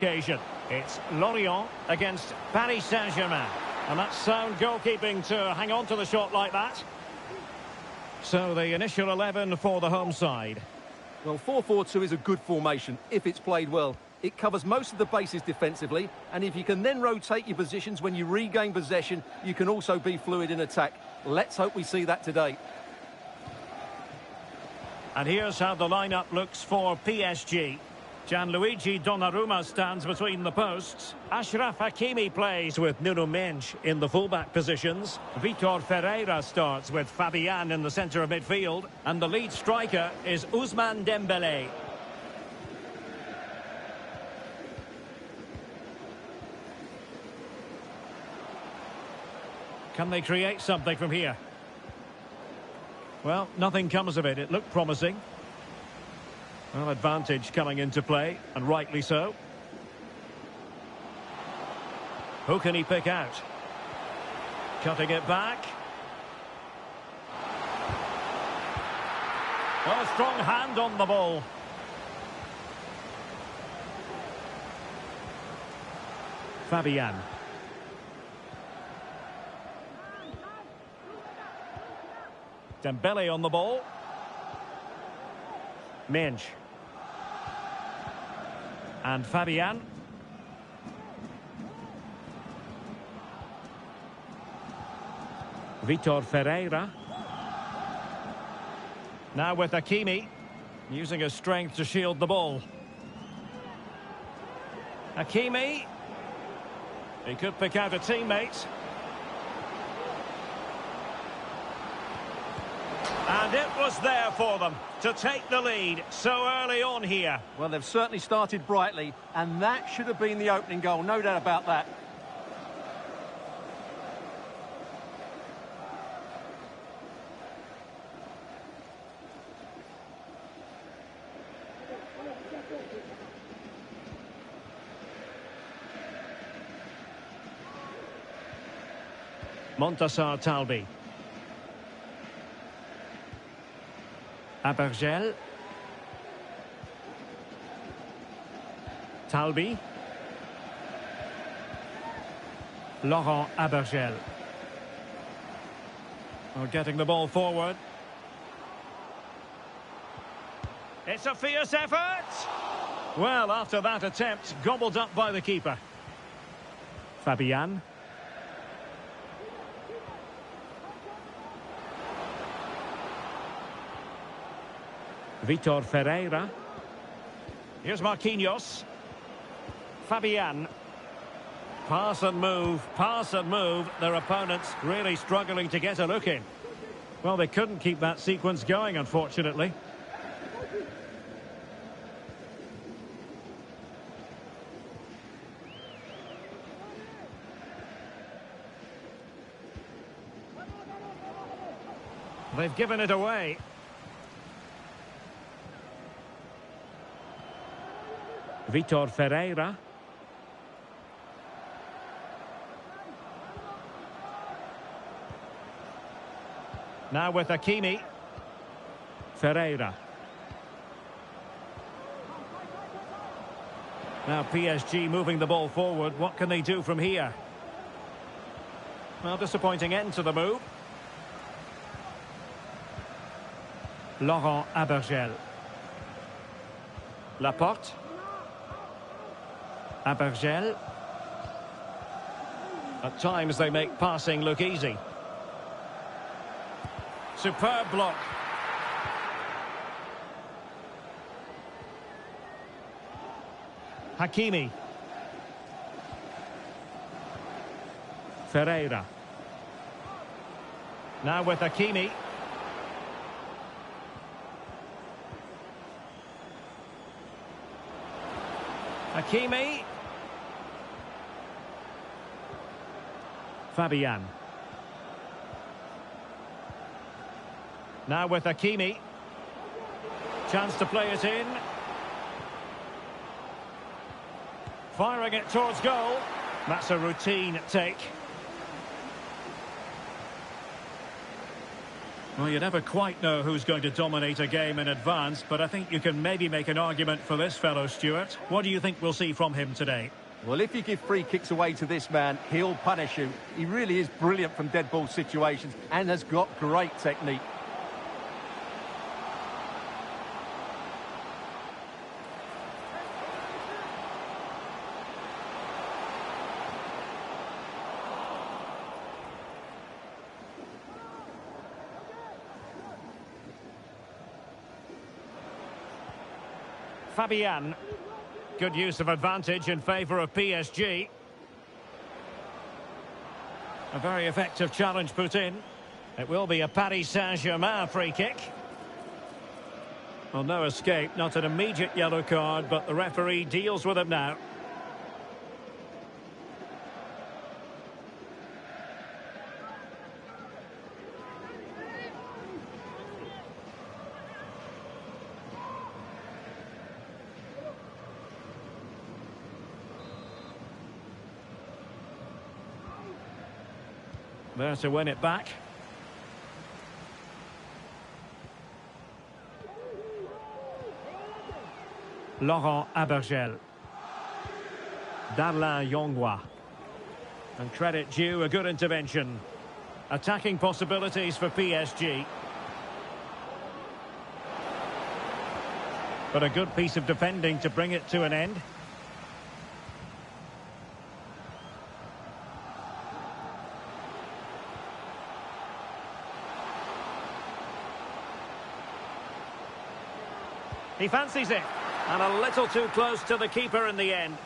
occasion. It's Lorient against Paris Saint-Germain. And that's sound goalkeeping to hang on to the shot like that. So the initial 11 for the home side. Well, 4-4-2 is a good formation if it's played well. It covers most of the bases defensively, and if you can then rotate your positions when you regain possession, you can also be fluid in attack. Let's hope we see that today. And here's how the lineup looks for PSG. Gianluigi Donnarumma stands between the posts. Achraf Hakimi plays with Nuno Mendes in the fullback positions. Vitor Ferreira starts with Fabian in the centre of midfield. And the lead striker is Ousmane Dembélé. Can they create something from here? Well, nothing comes of it. It looked promising. Well, advantage coming into play, and rightly so. Who can he pick out? Cutting it back. Oh, strong hand on the ball. Fabian. Dembélé on the ball. Mendes. And Fabian. Vitor Ferreira. Now with Hakimi. Using his strength to shield the ball. Hakimi. He could pick out a teammate. And it was there for them to take the lead so early on here. Well, they've certainly started brightly, and that should have been the opening goal, no doubt about that. Montassar Talbi. Abergel. Talbi. Laurent Abergel. Oh, getting the ball forward. It's a fierce effort. Well, after that attempt, gobbled up by the keeper. Fabian. Vitor Ferreira. Here's Marquinhos. Fabian. Pass and move, pass and move. Their opponents really struggling to get a look in. Well, they couldn't keep that sequence going, unfortunately. They've given it away. Vitor Ferreira. Now with Hakimi. Ferreira. Now PSG moving the ball forward. What can they do from here? Well, disappointing end to the move. Laurent Abergel. Laporte. Abergel. At times they make passing look easy. Superb block. Hakimi. Ferreira. Now with Hakimi. Hakimi. Fabian. Now with Hakimi. Chance to play it in. Firing it towards goal. That's a routine take. Well, you never quite know who's going to dominate a game in advance, but I think you can maybe make an argument for this fellow, Stuart. What do you think we'll see from him today? Well, if you give free kicks away to this man, he'll punish you. He really is brilliant from dead ball situations and has got great technique. Fabian. Good use of advantage in favour of PSG. A very effective challenge put in. It will be a Paris Saint-Germain free kick. Well, no escape, not an immediate yellow card, but the referee deals with it now. There to win it back. Laurent Abergel. Darlin Yongwa. And credit due, a good intervention. Attacking possibilities for PSG. But a good piece of defending to bring it to an end. He fancies it, and a little too close to the keeper in the end.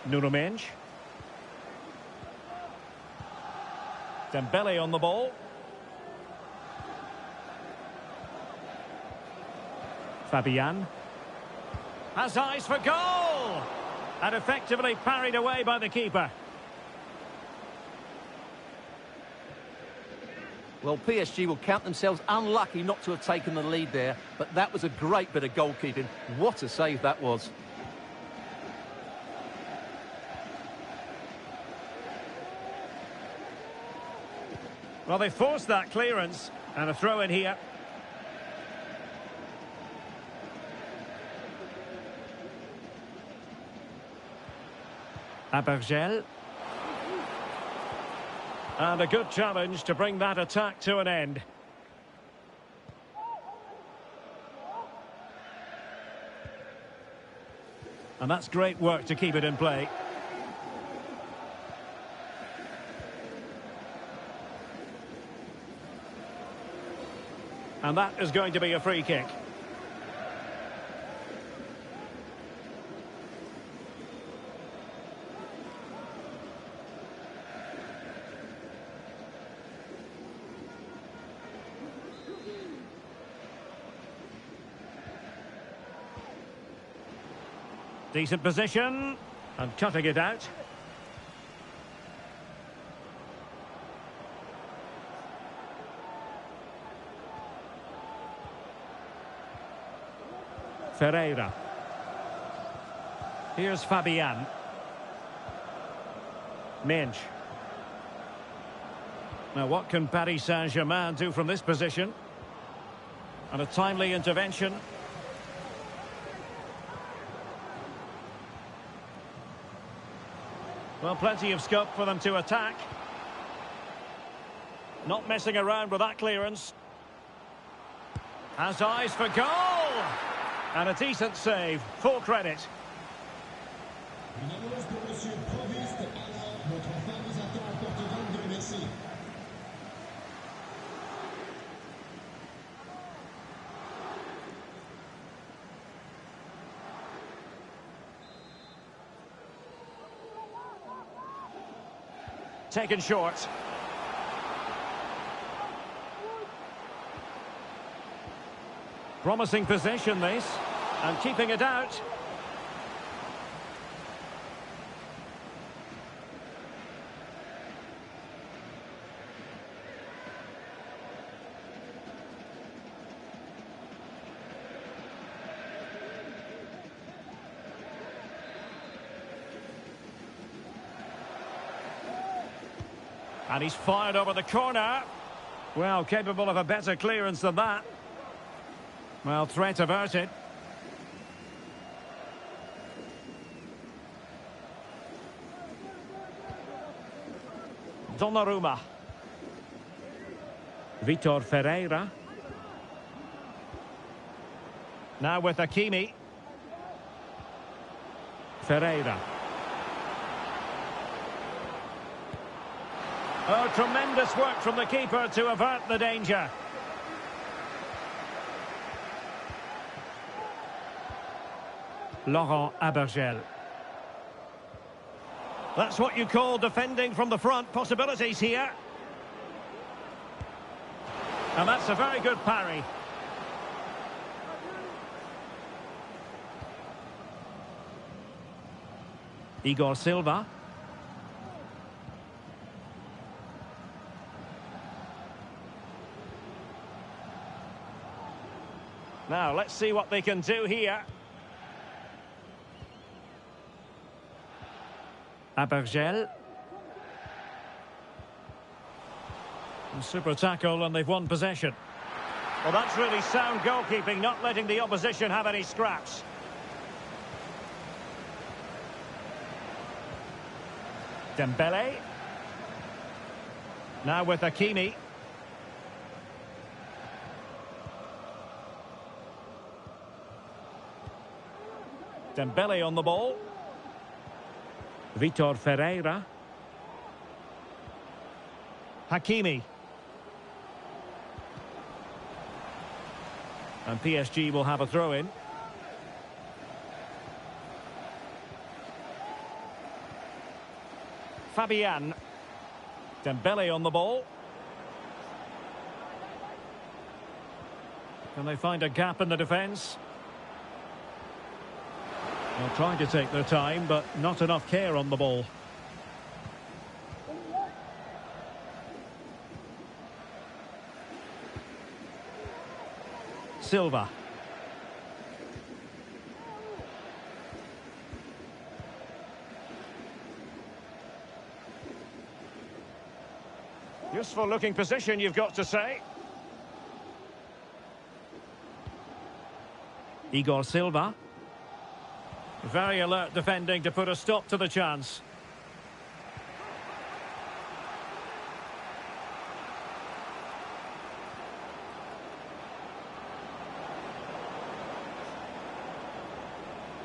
Nuno Mendes. Dembele on the ball. Fabian. Has eyes for goal! And effectively parried away by the keeper. Well, PSG will count themselves unlucky not to have taken the lead there, but that was a great bit of goalkeeping. What a save that was. Well, they forced that clearance, and a throw in here. Abergel. And a good challenge to bring that attack to an end. And that's great work to keep it in play. And that is going to be a free kick. Decent position, and cutting it out. Ferreira. Here's Fabian. Mendes. Now what can Paris Saint-Germain do from this position? And a timely intervention. Well, plenty of scope for them to attack. Not messing around with that clearance. Has eyes for goal! And a decent save. Full credit. Taken short. Promising possession this, and keeping it out. And he's fired over the corner. Well, capable of a better clearance than that. Well, threat averted. Donnarumma. Vitor Ferreira. Now with Hakimi. Ferreira. Oh, tremendous work from the keeper to avert the danger. Laurent Abergel. That's what you call defending from the front. Possibilities here. And that's a very good parry. Igor Silva. Now, let's see what they can do here. Abergel. Super tackle, and they've won possession. Well, that's really sound goalkeeping, not letting the opposition have any scraps. Dembele. Now with Hakimi. Dembele on the ball. Vitor Ferreira. Hakimi. And PSG will have a throw-in. Fabian. Dembele on the ball. Can they find a gap in the defence? They're trying to take their time, but not enough care on the ball. Silva. Useful looking position, you've got to say. Igor Silva. Very alert defending to put a stop to the chance.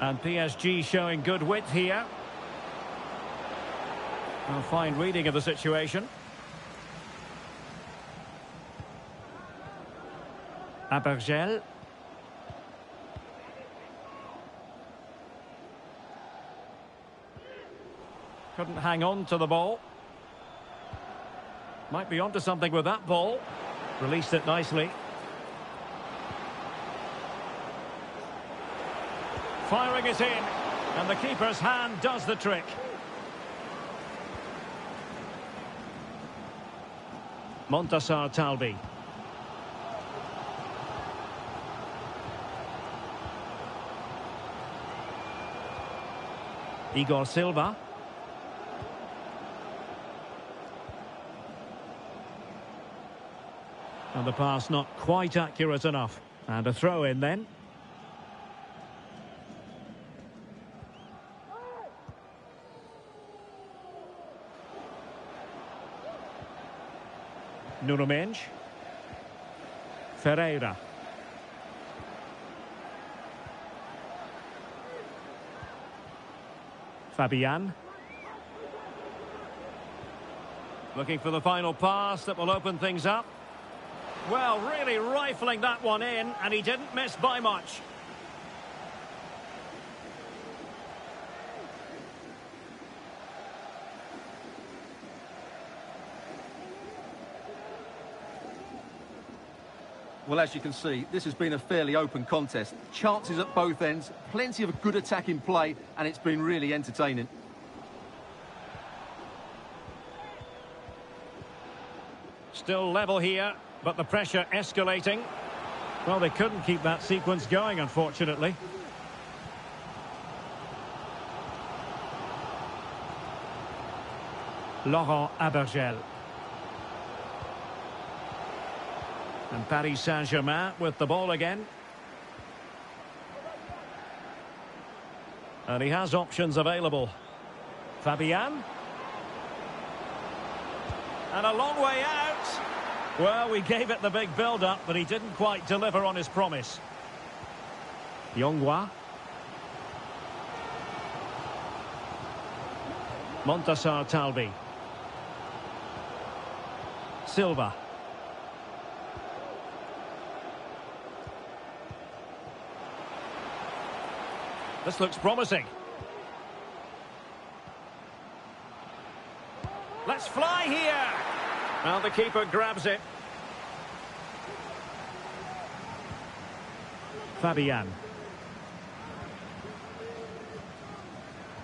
And PSG showing good width here. A fine reading of the situation. Abergel. Couldn't hang on to the ball. Might be onto something with that ball. Released it nicely. Firing it in. And the keeper's hand does the trick. Montassar Talbi. Igor Silva. And the pass not quite accurate enough. And a throw in then. Nuno Mendes. Ferreira. Fabian. Looking for the final pass that will open things up. Well, really rifling that one in, and he didn't miss by much. Well, as you can see, this has been a fairly open contest. Chances at both ends, plenty of good attacking play, and it's been really entertaining. Still level here, but the pressure escalating. Well, they couldn't keep that sequence going, unfortunately. Laurent Abergel. And Paris Saint-Germain with the ball again. And he has options available. Fabian. And a long way out. Well, we gave it the big build-up, but he didn't quite deliver on his promise. Yonghua. Montassar Talbi. Silva. This looks promising. Let's fly here. Well, the keeper grabs it. Fabian.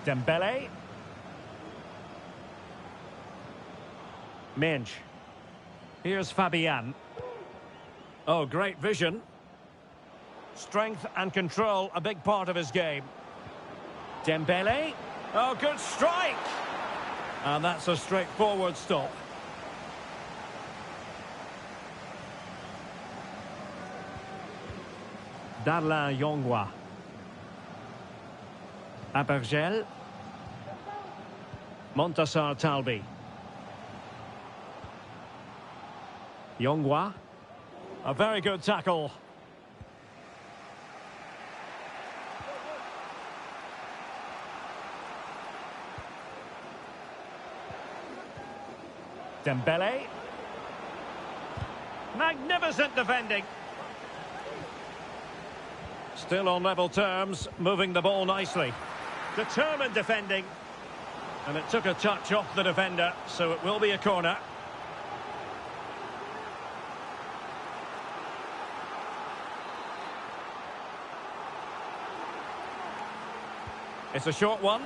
Dembele. Mensch. Here's Fabian. Oh, great vision. Strength and control, a big part of his game. Dembele. Oh, good strike. And that's a straightforward stop. Darlin Yonghua. Abergel. Montassar Talbi. Yonghua. A very good tackle. Dembele. Magnificent defending. Still on level terms, moving the ball nicely. Determined defending. And it took a touch off the defender, so it will be a corner. It's a short one.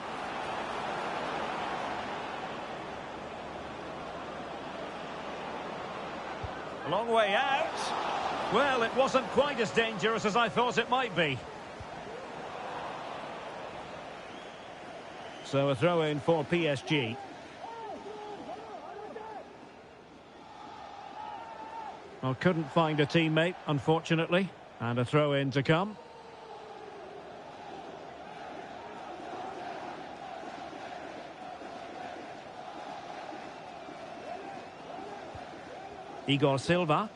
A long way out. Well, it wasn't quite as dangerous as I thought it might be. So a throw-in for PSG. Well, couldn't find a teammate, unfortunately. And a throw-in to come. Igor Silva.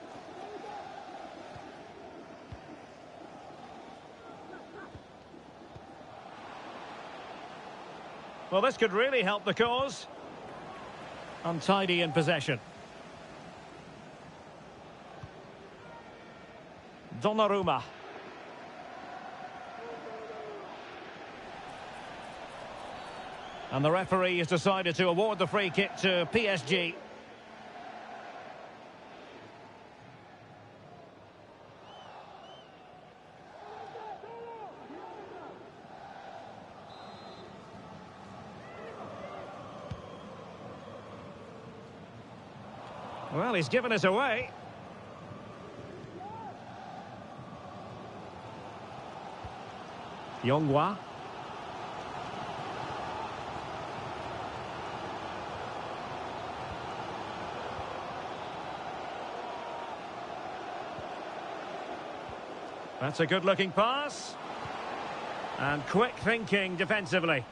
Well, this could really help the cause. Untidy in possession. Donnarumma. And the referee has decided to award the free kick to PSG. Well, he's given us away. Yonghua. That's a good-looking pass. And quick thinking defensively.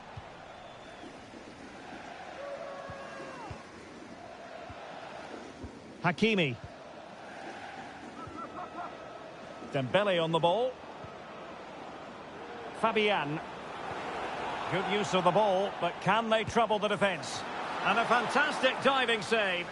Hakimi. Dembele on the ball. Fabian. Good use of the ball, but can they trouble the defence? And a fantastic diving save.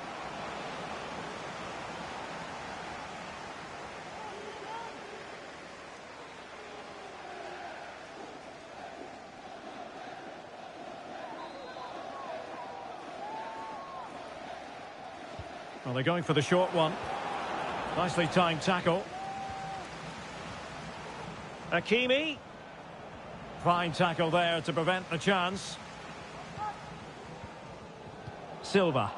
Well, they're going for the short one. Nicely timed tackle. Hakimi. Fine tackle there to prevent the chance. Silva.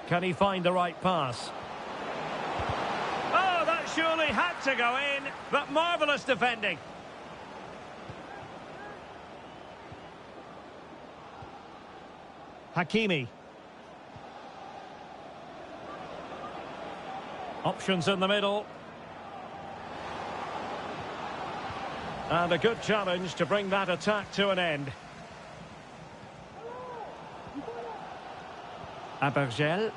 Can he find the right pass? Oh, that surely had to go in, but marvellous defending. Hakimi. Options in the middle. And a good challenge to bring that attack to an end. Abergel.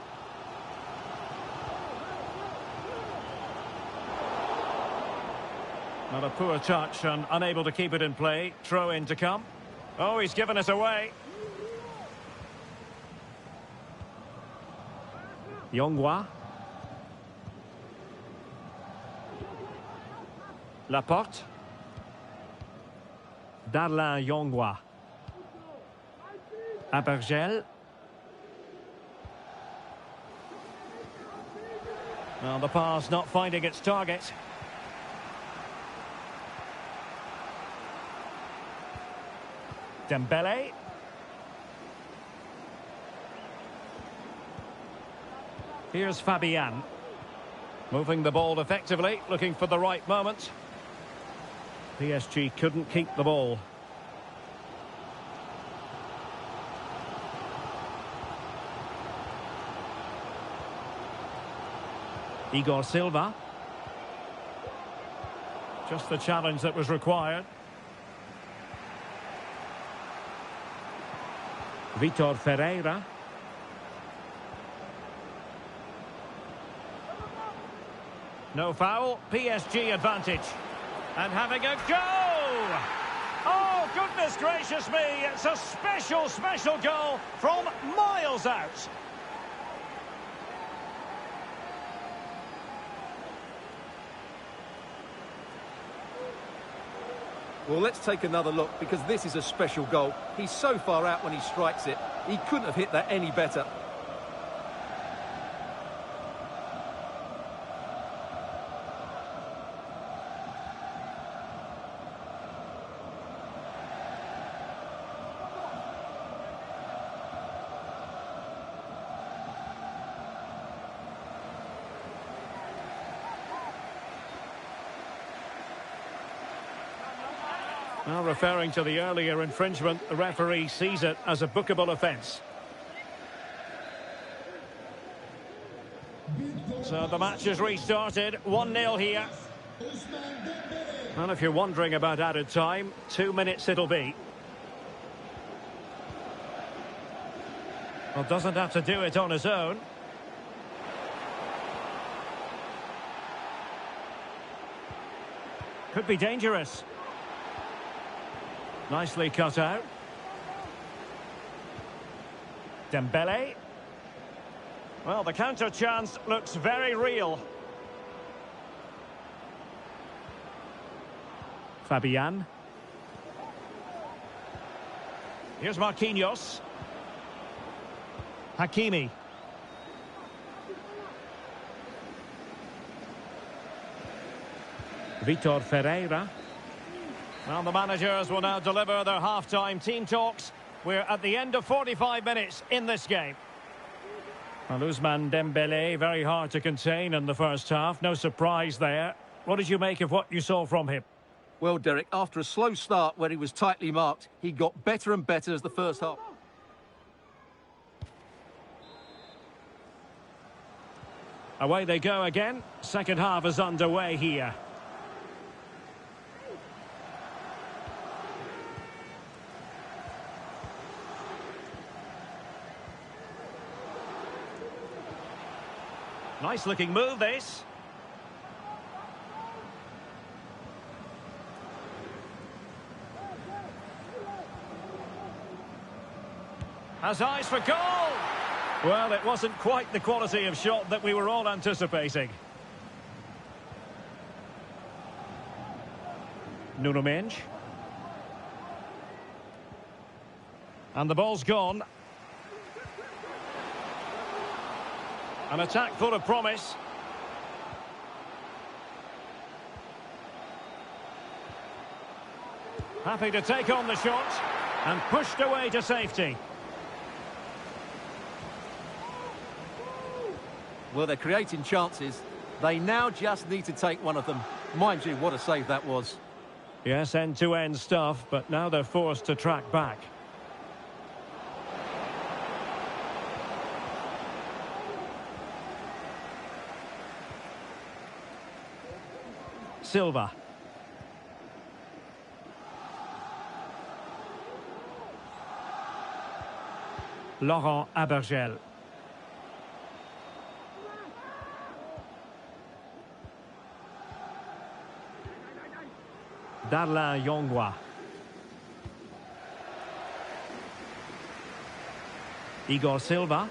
Not a poor touch and unable to keep it in play. Throw in to come. Oh, he's given it away. Yonghua. Laporte. Darlin Yonghua. Abergel. Well, the pass not finding its target. Dembele. Here's Fabian. Moving the ball effectively, looking for the right moment. PSG couldn't keep the ball. Igor Silva. Just the challenge that was required. Vitor Ferreira. No foul, PSG advantage. And having a go! Oh, goodness gracious me, it's a special, special goal from miles out. Well, let's take another look, because this is a special goal. He's so far out when he strikes it. He couldn't have hit that any better. Now, referring to the earlier infringement, the referee sees it as a bookable offence. So the match is restarted, 1-0 here. And if you're wondering about added time, 2 minutes it'll be. Well, doesn't have to do it on his own. Could be dangerous. Nicely cut out. Dembele. Well, the counter chance looks very real. Fabian. Here's Marquinhos. Hakimi. Vitor Ferreira. Well, the managers will now deliver their half-time team talks. We're at the end of 45 minutes in this game. Well, Ousmane Dembele, very hard to contain in the first half. No surprise there. What did you make of what you saw from him? Well, Derek, after a slow start where he was tightly marked, he got better and better as the first half. Away they go again. Second half is underway here. Nice looking move, this. Has eyes for goal. Well, it wasn't quite the quality of shot that we were all anticipating. Nuno Mendes. And the ball's gone. An attack full of promise. Happy to take on the shot. And pushed away to safety. Well, they're creating chances. They now just need to take one of them. Mind you, what a save that was. Yes, end-to-end stuff, but now they're forced to track back. Silva. Laurent Abergel. Darlin Yongwa. Igor Silva.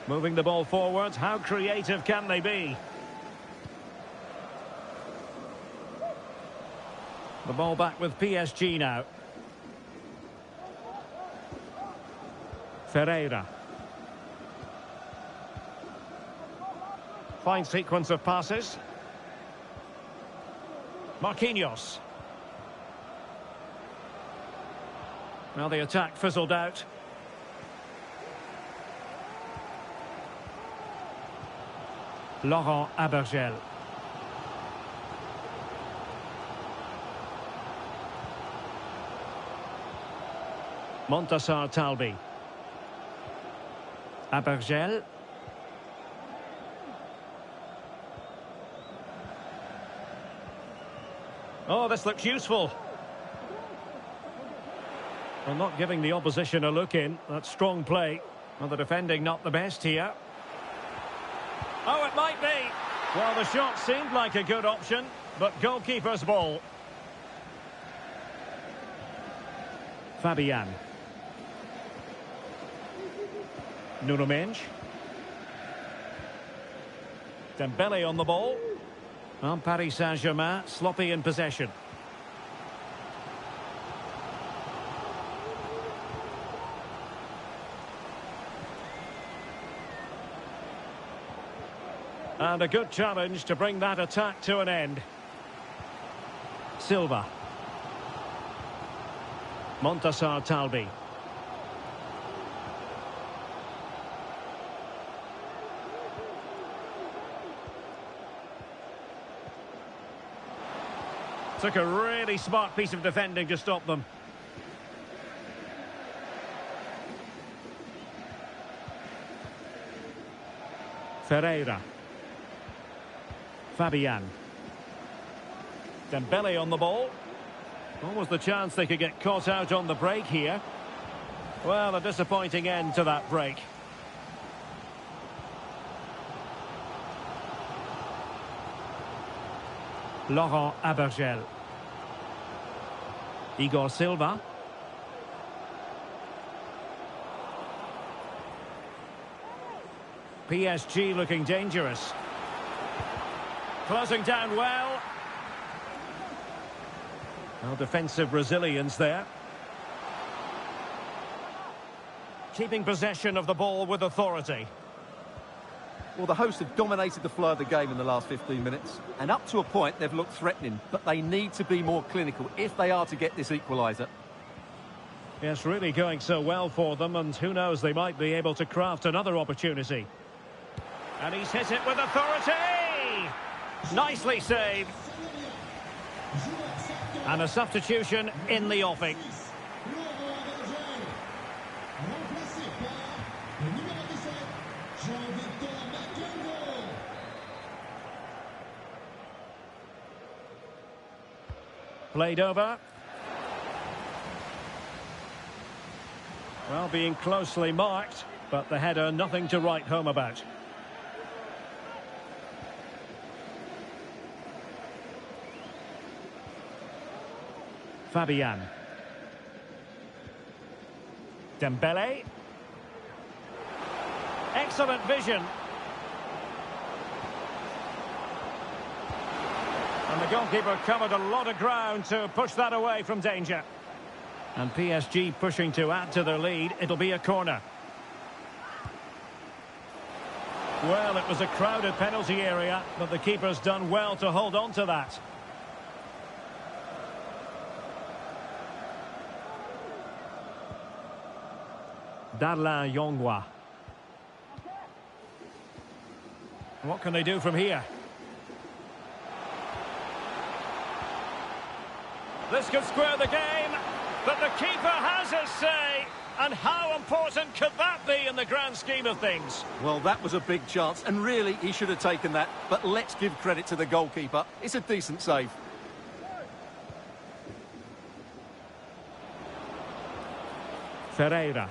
Moving the ball forward. How creative can they be? The ball back with PSG now. Ferreira. Fine sequence of passes. Marquinhos. Well, the attack fizzled out. Laurent Abergel. Montassar Talbi. Abergel. Oh, this looks useful. Well, not giving the opposition a look in. That's strong play. Well, the defending not the best here. Oh, it might be. Well, the shot seemed like a good option, but goalkeeper's ball. Fabian. Nuno Mendes. Dembele on the ball. Well, Paris Saint-Germain sloppy in possession. And a good challenge to bring that attack to an end. Silva. Montassar Talbi. Took a really smart piece of defending to stop them. Ferreira. Fabian. Dembele on the ball. What was the chance they could get caught out on the break here? Well, a disappointing end to that break. Laurent Abergel. Igor Silva. PSG looking dangerous. Closing down well. Well, defensive resilience there. Keeping possession of the ball with authority. Well, the hosts have dominated the flow of the game in the last 15 minutes. And up to a point, they've looked threatening. But they need to be more clinical if they are to get this equaliser. Yes, really going so well for them. And who knows, they might be able to craft another opportunity. And he's hit it with authority! Nicely saved. And a substitution in the offing. Played over. Well, being closely marked, but the header nothing to write home about. Fabian. Dembele. Excellent vision. And the goalkeeper covered a lot of ground to push that away from danger. And PSG pushing to add to their lead. It'll be a corner. Well, it was a crowded penalty area, but the keeper's done well to hold on to that. Darlin Yongwa. What can they do from here? This could square the game, but the keeper has his say. And how important could that be in the grand scheme of things? Well, that was a big chance, and really, he should have taken that. But let's give credit to the goalkeeper. It's a decent save. Ferreira.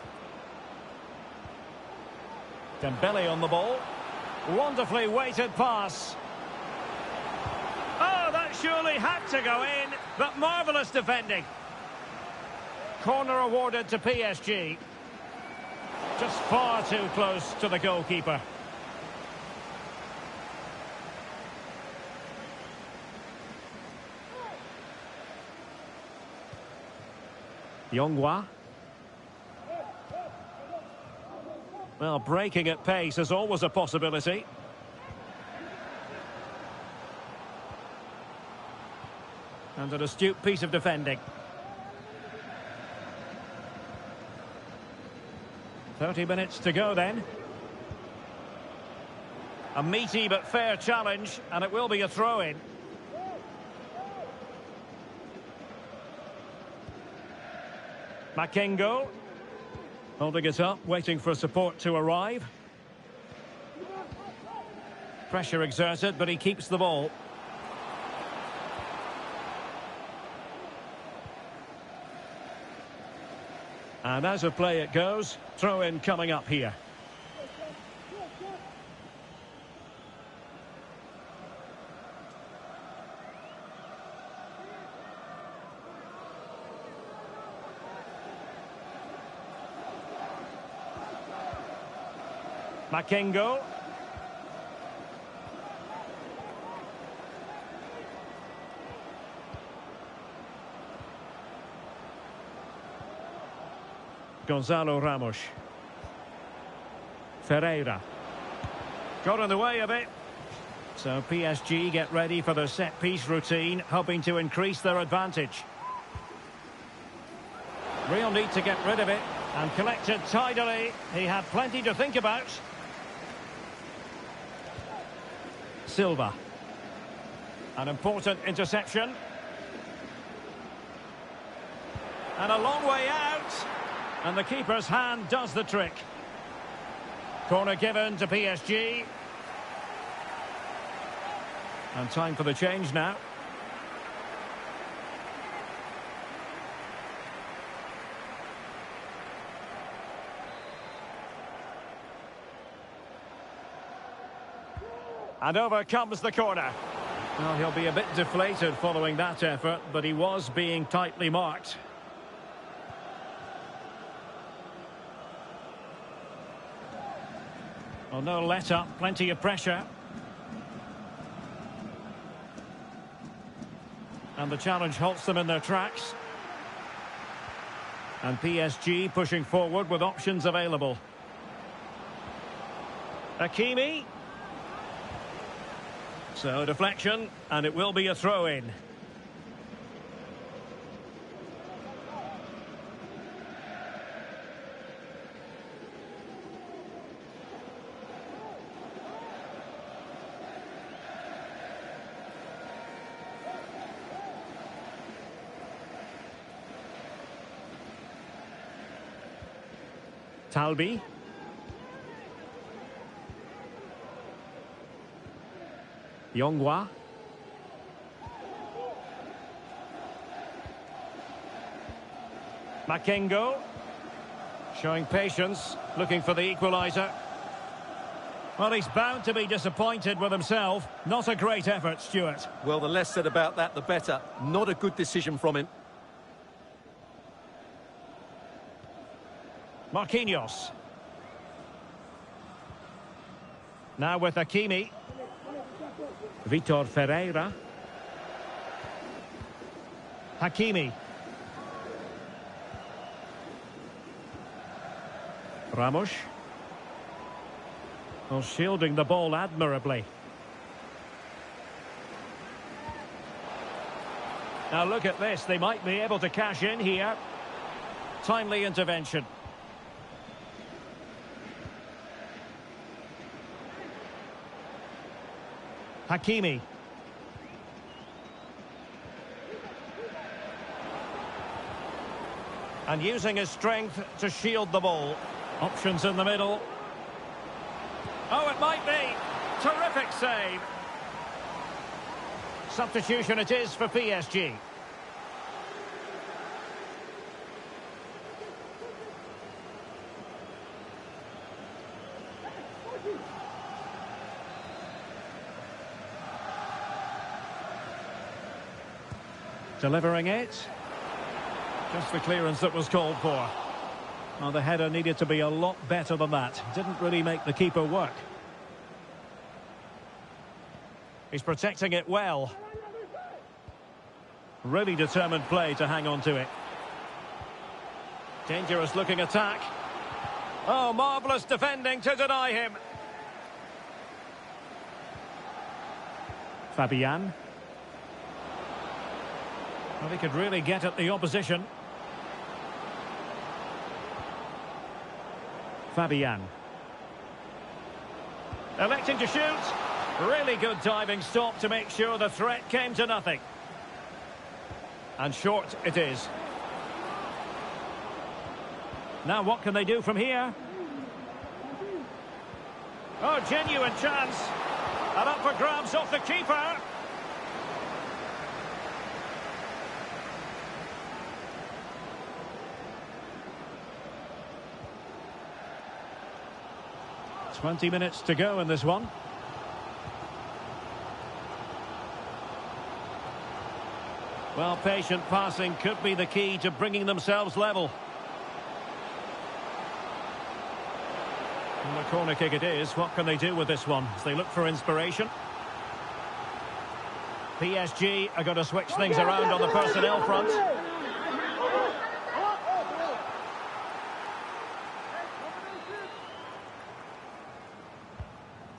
Dembele on the ball. Wonderfully weighted pass. Oh, that surely had to go in, but marvellous defending. Corner awarded to PSG. Just far too close to the goalkeeper. Yongwa. Well, breaking at pace is always a possibility. And an astute piece of defending. 30 minutes to go then. A meaty but fair challenge, and it will be a throw-in. Makengo. Holding it up, waiting for support to arrive. Pressure exerted, but he keeps the ball. And as of play it goes, throw-in coming up here. Makengo. Gonzalo Ramos. Ferreira. Got in the way of it. So PSG get ready for their set-piece routine, hoping to increase their advantage. Real need to get rid of it, and collected tidily. He had plenty to think about. Silva. An important interception. And a long way out. And the keeper's hand does the trick. Corner given to PSG. And time for the change now. And over comes the corner. Well, he'll be a bit deflated following that effort, but he was being tightly marked. Well, no let-up, plenty of pressure. And the challenge halts them in their tracks. And PSG pushing forward with options available. Hakimi. So deflection, and it will be a throw-in. Talbi. Yongwa. Makengo. Showing patience, looking for the equalizer. Well, he's bound to be disappointed with himself. Not a great effort, Stuart. Well, the less said about that, the better. Not a good decision from him. Marquinhos. Now with Hakimi. Vitor Ferreira. Hakimi. Ramos. Well, shielding the ball admirably. Now look at this. They might be able to cash in here. Timely intervention. Hakimi. And using his strength to shield the ball. Options in the middle. Oh, it might be. Terrific save. Substitution it is for PSG. Delivering it. Just the clearance that was called for. Well, the header needed to be a lot better than that. Didn't really make the keeper work. He's protecting it well. Really determined play to hang on to it. Dangerous looking attack. Oh, marvellous defending to deny him. Fabian. Well, he could really get at the opposition. Fabian. Electing to shoot. Really good diving stop to make sure the threat came to nothing. And short it is. Now what can they do from here? Oh, genuine chance. And up for grabs off the keeper. "20 minutes to go in this one. Well, patient passing could be the key to bringing themselves level. And the corner kick it is. What can they do with this one as they look for inspiration? PSG are going to switch things around on the personnel front.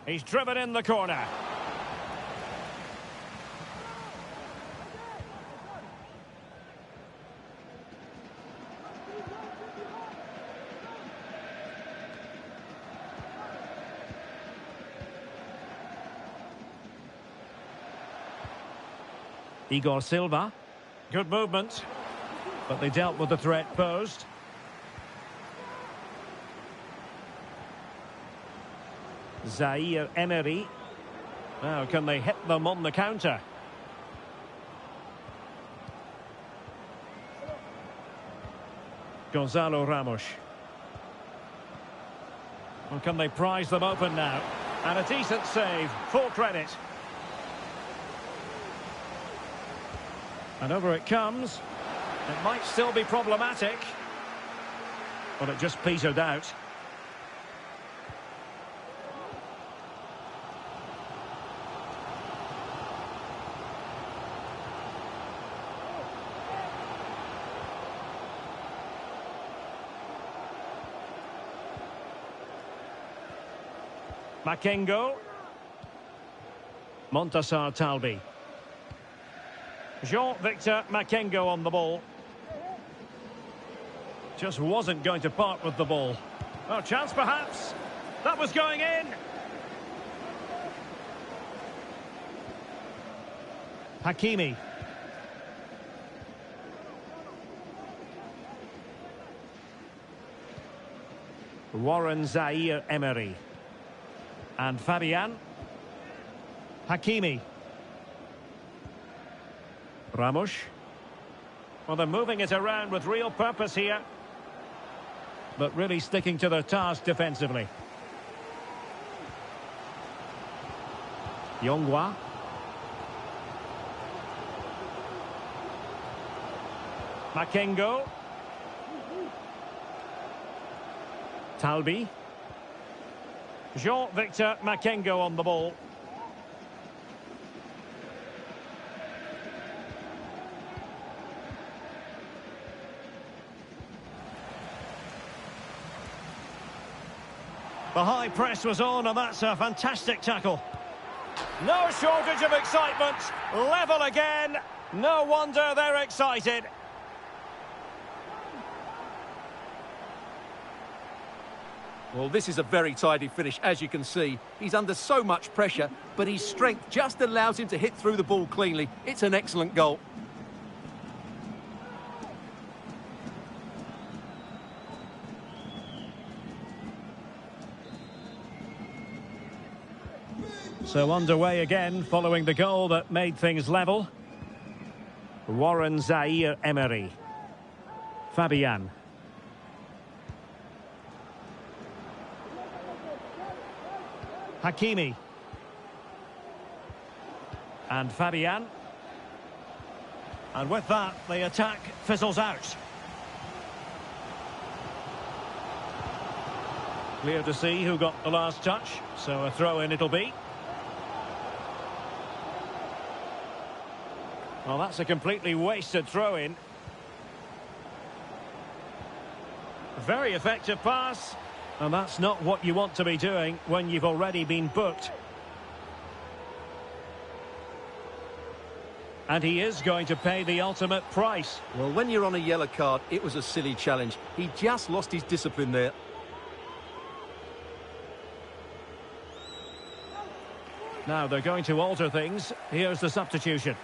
He's driven in the corner. Igor Silva. Good movement. But they dealt with the threat posed. Zaire Emery. Now, can they hit them on the counter? Gonzalo Ramos. Well, can they prize them open now? And a decent save. Full credit. And over it comes. It might still be problematic. But it just petered out. Makengo. Montassar Talbi. Jean-Victor Makengo on the ball. Just wasn't going to part with the ball. Oh, chance perhaps. That was going in. Hakimi. Warren Zaire Emery. And Fabian. Hakimi. Ramos. Well, they're moving it around with real purpose here. But really sticking to their task defensively. Yongwa. Makengo. Talbi. Jean-Victor Makengo on the ball. The high press was on, and that's a fantastic tackle. No shortage of excitement. Level again. No wonder they're excited. Well, this is a very tidy finish, as you can see. He's under so much pressure, but his strength just allows him to hit through the ball cleanly. It's an excellent goal. So underway again following the goal that made things level. Warren Zaire-Emery. Fabian. Hakimi. And Fabian. And with that, the attack fizzles out. Clear to see who got the last touch, so a throw-in it'll be. Well, that's a completely wasted throw-in. Very effective pass. And that's not what you want to be doing when you've already been booked. And he is going to pay the ultimate price. Well, when you're on a yellow card, it was a silly challenge. He just lost his discipline there. Now they're going to alter things. Here's the substitution.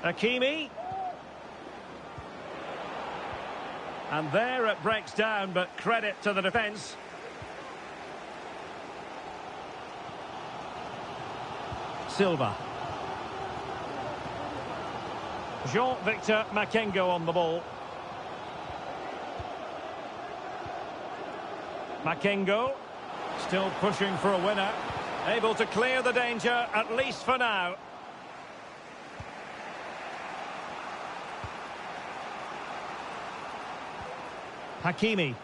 Hakimi. And there it breaks down, but credit to the defence. Silva. Jean-Victor Makengo on the ball. Makengo still pushing for a winner. Able to clear the danger, at least for now. Hakimi.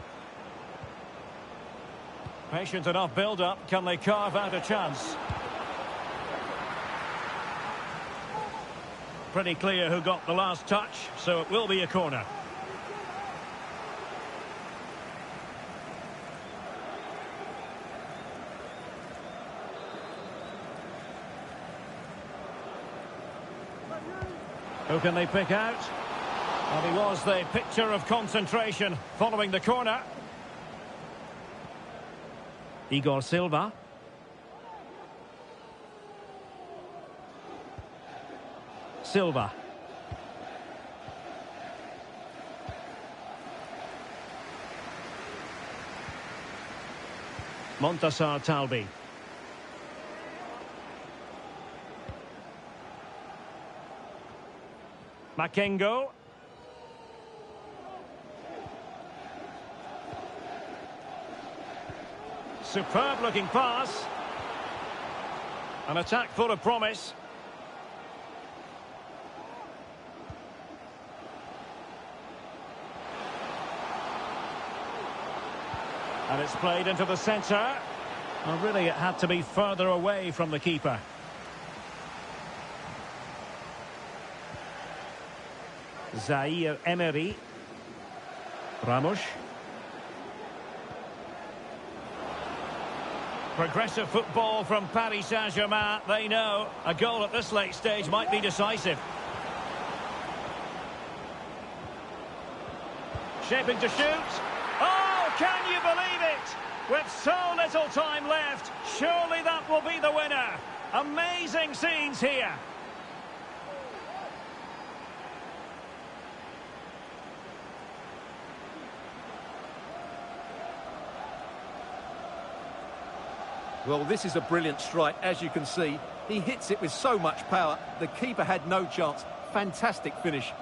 Patient enough build-up. Can they carve out a chance? Pretty clear who got the last touch, so it will be a corner. Who can they pick out? Well, he was the picture of concentration following the corner. Igor Silva. Silva. Montassar Talbi. Makengo. Superb looking pass. An attack full of promise. And it's played into the centre. Well, really, it had to be further away from the keeper. Zaire-Emery. Ramos. Progressive football from Paris Saint-Germain. They know a goal at this late stage might be decisive. Shaping to shoot. Oh, can you believe it? With so little time left, surely that will be the winner. Amazing scenes here. Well, this is a brilliant strike, as you can see. He hits it with so much power. The keeper had no chance. Fantastic finish.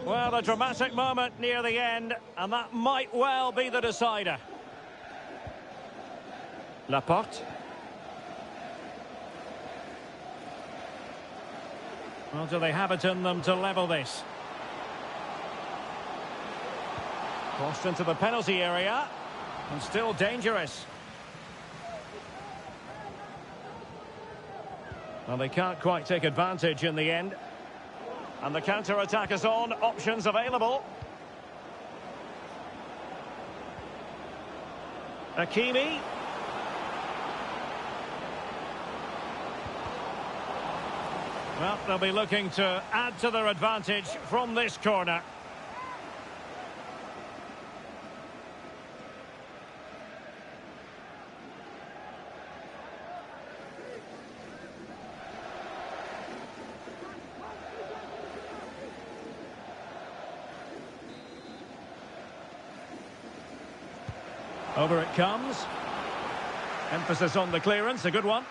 Well, a dramatic moment near the end, and that might well be the decider. Laporte. Well, do they have it in them to level this? Crossed into the penalty area, and still dangerous. Well, they can't quite take advantage in the end. And the counter-attack is on. Options available. Hakimi. Well, they'll be looking to add to their advantage from this corner. Over it comes. Emphasis on the clearance, a good one.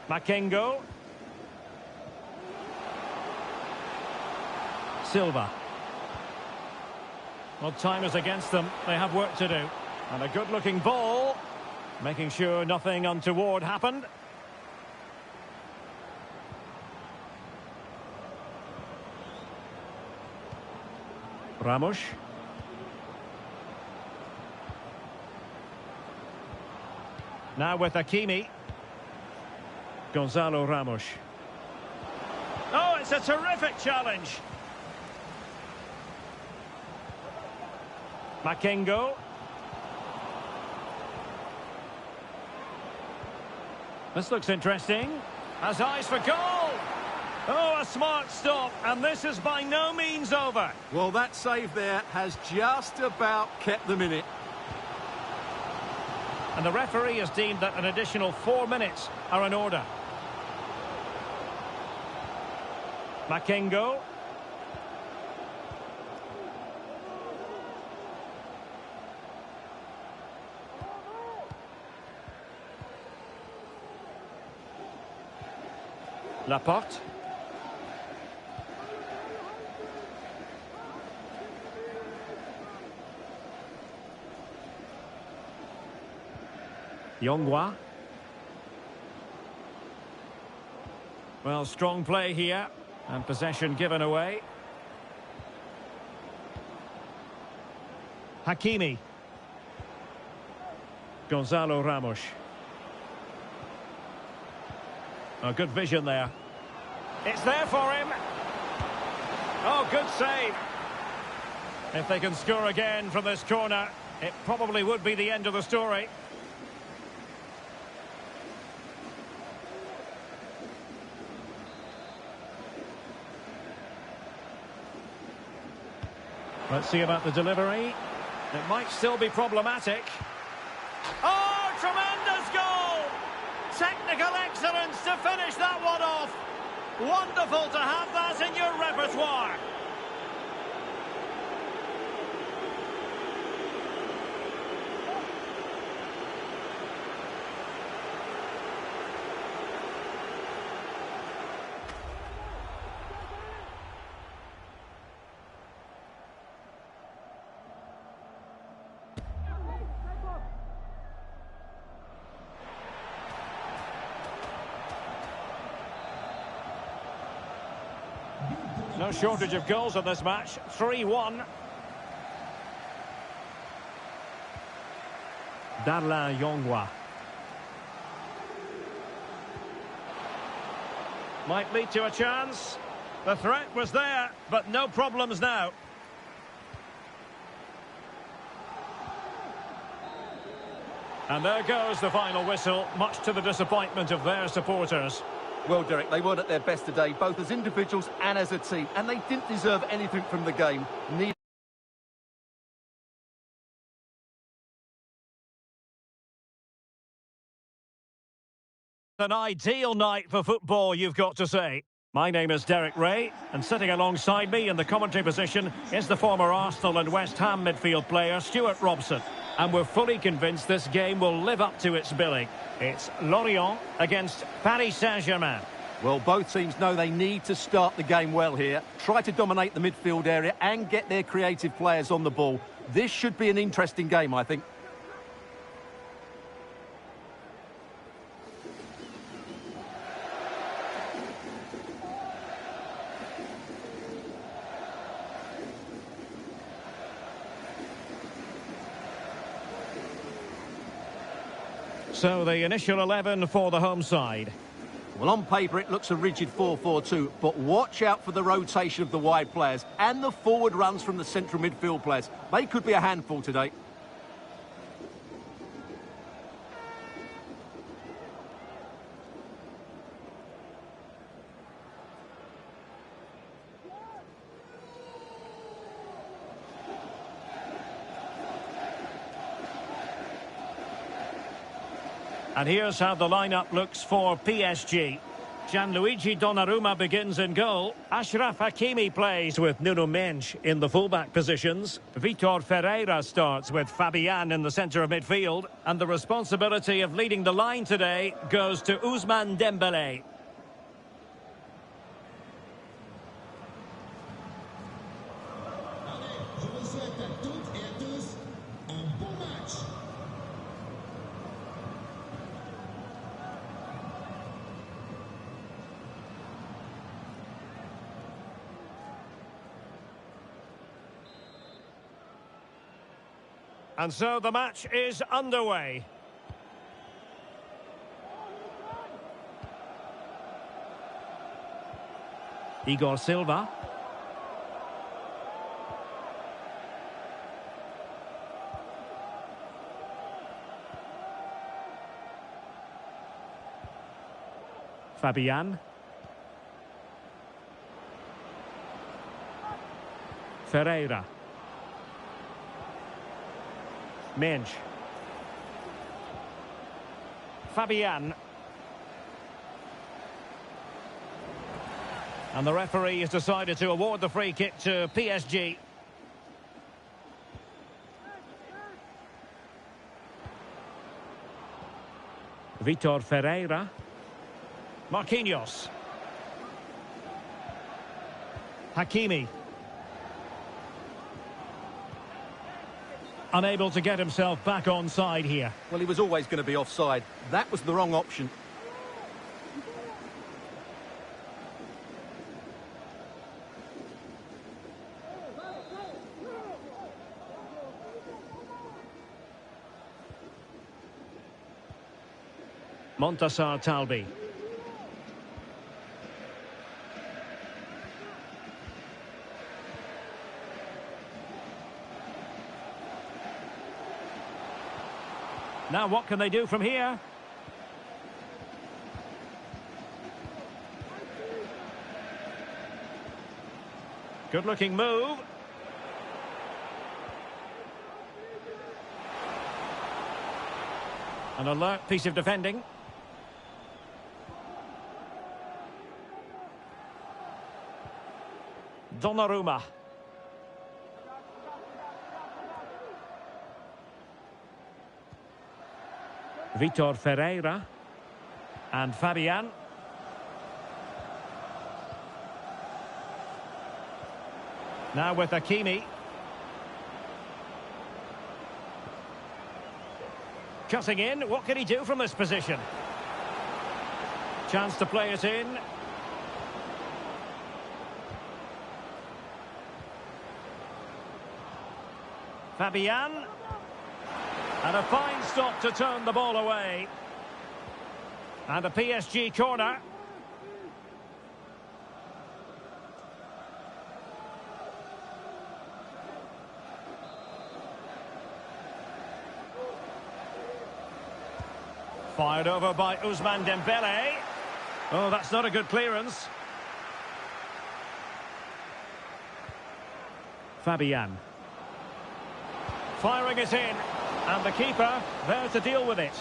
Makengo. Silva. Well, time is against them. They have work to do. And a good-looking ball. Making sure nothing untoward happened. Ramos. Now with Hakimi. Gonzalo Ramos. Oh, it's a terrific challenge. Makengo. This looks interesting. Has eyes for goal. Oh, a smart stop, and this is by no means over. Well, that save there has just about kept them in it. And the referee has deemed that an additional 4 minutes are in order. Makengo. Laporte. Yongwa. Well, strong play here. And possession given away. Hakimi. Gonzalo Ramos. A good vision there. It's there for him. Oh, good save. If they can score again from this corner, it probably would be the end of the story. Let's see about the delivery. It might still be problematic. Oh, tremendous goal! Technical excellence to finish that one off. Wonderful to have that in your repertoire. No shortage of goals in this match. 3-1. Darlin Yongwa. Might lead to a chance. The threat was there, but no problems now. And there goes the final whistle, much to the disappointment of their supporters. Well, Derek, they weren't at their best today, both as individuals and as a team, and they didn't deserve anything from the game. An ideal night for football, you've got to say. My name is Derek Ray, and sitting alongside me in the commentary position is the former Arsenal and West Ham midfield player Stuart Robson. And we're fully convinced this game will live up to its billing. It's Lorient against Paris Saint-Germain. Well, both teams know they need to start the game well here. Try to dominate the midfield area and get their creative players on the ball. This should be an interesting game, I think. So the initial 11 for the home side. Well, on paper, it looks a rigid 4-4-2, but watch out for the rotation of the wide players and the forward runs from the central midfield players. They could be a handful today. And here's how the lineup looks for PSG. Gianluigi Donnarumma begins in goal. Achraf Hakimi plays with Nuno Mendes in the fullback positions. Vitor Ferreira starts with Fabian in the centre of midfield. And the responsibility of leading the line today goes to Ousmane Dembélé. And so the match is underway. Igor Silva. Fabian. Ferreira. Mendes. Fabian. And the referee has decided to award the free kick to PSG. Vitor Ferreira. Marquinhos. Hakimi. Unable to get himself back on side here. Well, he was always going to be offside. That was the wrong option. Montassar Talbi. Now what can they do from here? Good looking move. An alert piece of defending. Donnarumma. Vitor Ferreira. And Fabian. Now with Hakimi. Cutting in. What can he do from this position? Chance to play it in. Fabian. And a fine stop to turn the ball away. And a PSG corner. Fired over by Ousmane Dembélé. Oh, that's not a good clearance. Fabian. Firing it in. And the keeper there to deal with it.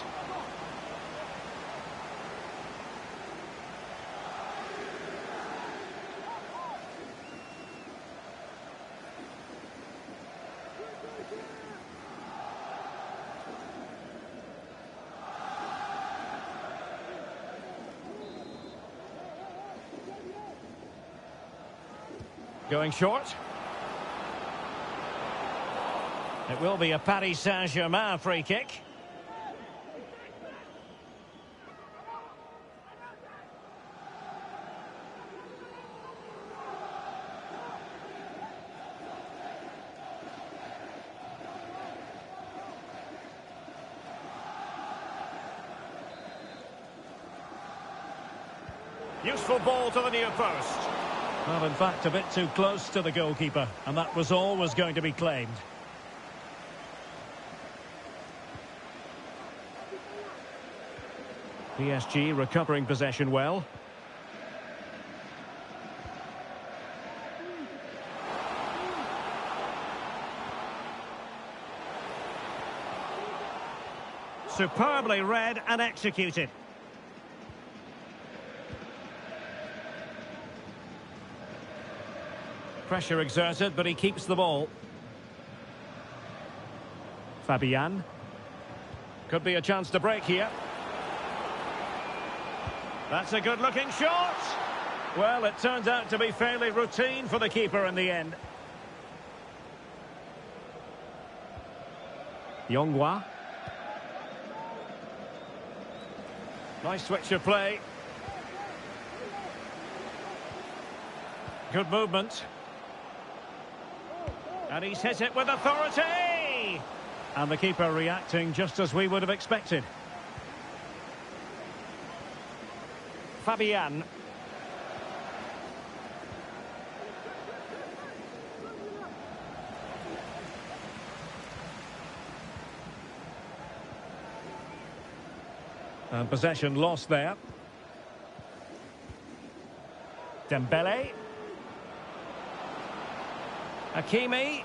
Going short. It will be a Paris Saint-Germain free kick. Useful ball to the near post. Well, in fact, a bit too close to the goalkeeper, and that was always going to be claimed. PSG recovering possession well. Superbly read and executed. Pressure exerted, but he keeps the ball. Fabian. Could be a chance to break here. That's a good-looking shot. Well, it turns out to be fairly routine for the keeper in the end. Yonghua. Nice switch of play. Good movement. And he's hit it with authority! And the keeper reacting just as we would have expected. Fabian. And possession lost there. Dembele. Hakimi.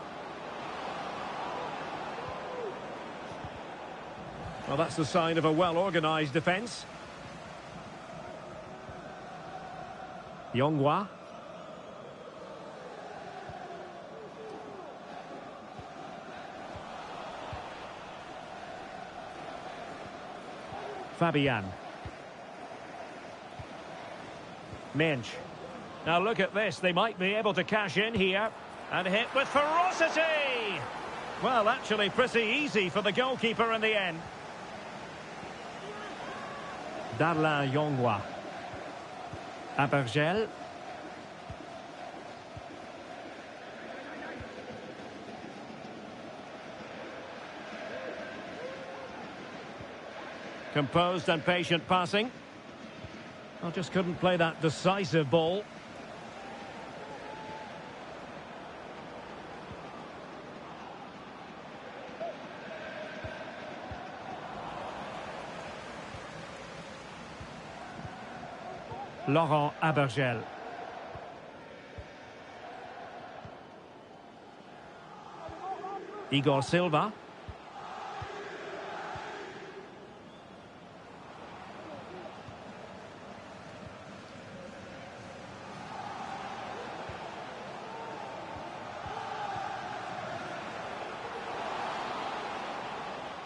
Well, that's the sign of a well-organised defence. Yonghua. Fabian. Mensch. Now look at this, they might be able to cash in here. And hit with ferocity! Well, actually pretty easy for the goalkeeper in the end. Darlin Yonghua. Abergel. Composed and patient passing. Well, just couldn't play that decisive ball. Laurent Abergel. Igor Silva.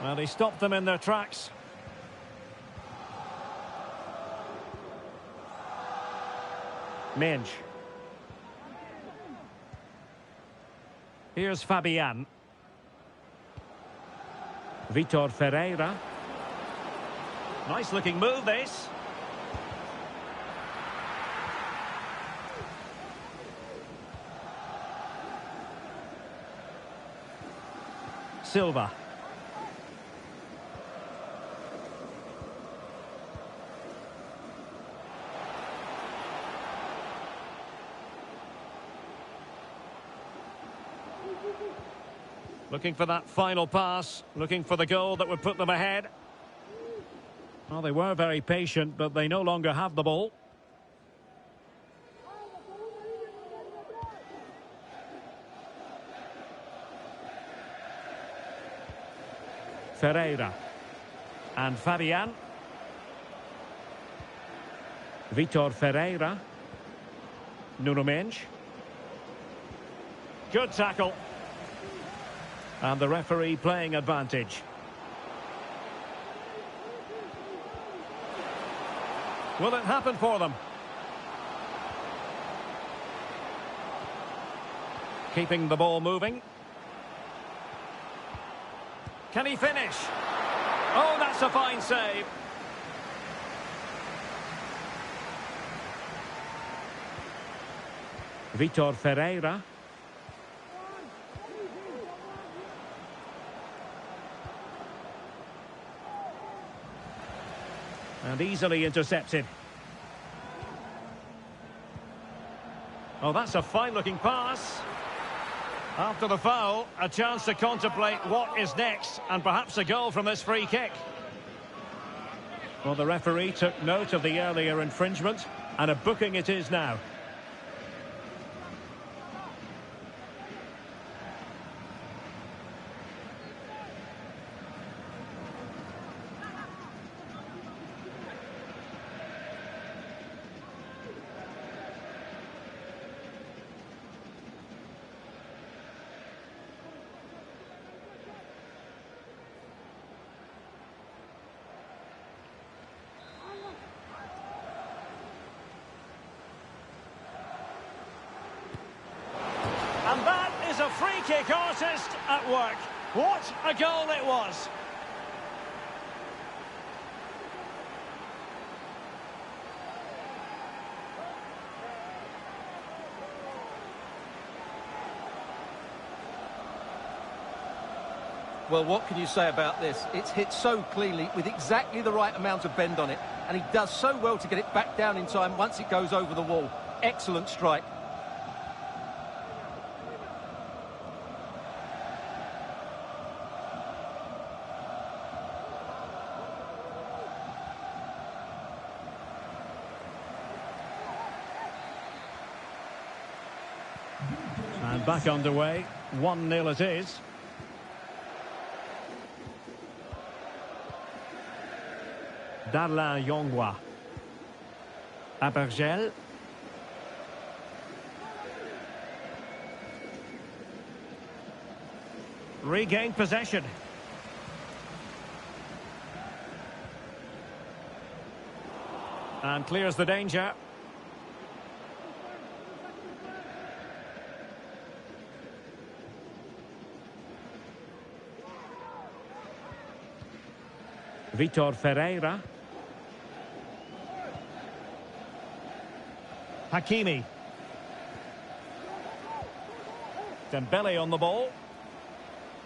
Well, he stopped them in their tracks. Mensch. Here's Fabian. Vitor Ferreira. Nice looking move, this. Silva. Looking for that final pass, looking for the goal that would put them ahead. Well, they were very patient, but they no longer have the ball. Ferreira. And Fabian. Vitor Ferreira. Nuno Mensch. Good tackle. And the referee playing advantage. Will it happen for them? Keeping the ball moving. Can he finish? Oh, that's a fine save. Vitor Ferreira. And easily intercepted. Oh, that's a fine-looking pass. After the foul, a chance to contemplate what is next, and perhaps a goal from this free kick. Well, the referee took note of the earlier infringement, and a booking it is now. And that is a free kick artist at work. What a goal it was. Well, what can you say about this? It's hit so cleanly with exactly the right amount of bend on it, and he does so well to get it back down in time once it goes over the wall. Excellent strike. And back underway, 1-0 it is. Darlin Yongwa. Abergel. Regained possession. And clears the danger. Vitor Ferreira. Hakimi. Dembele on the ball.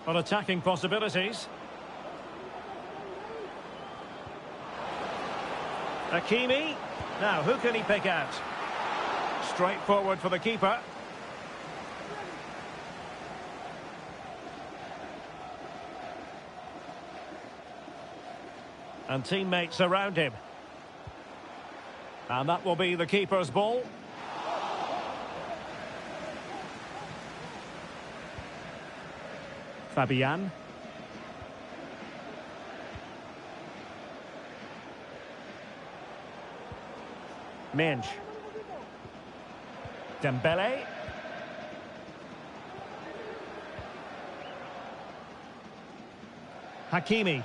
On attacking possibilities. Hakimi. Now, who can he pick out? Straightforward for the keeper. And teammates around him. And that will be the keeper's ball. Fabian. Mensch. Dembele. Hakimi.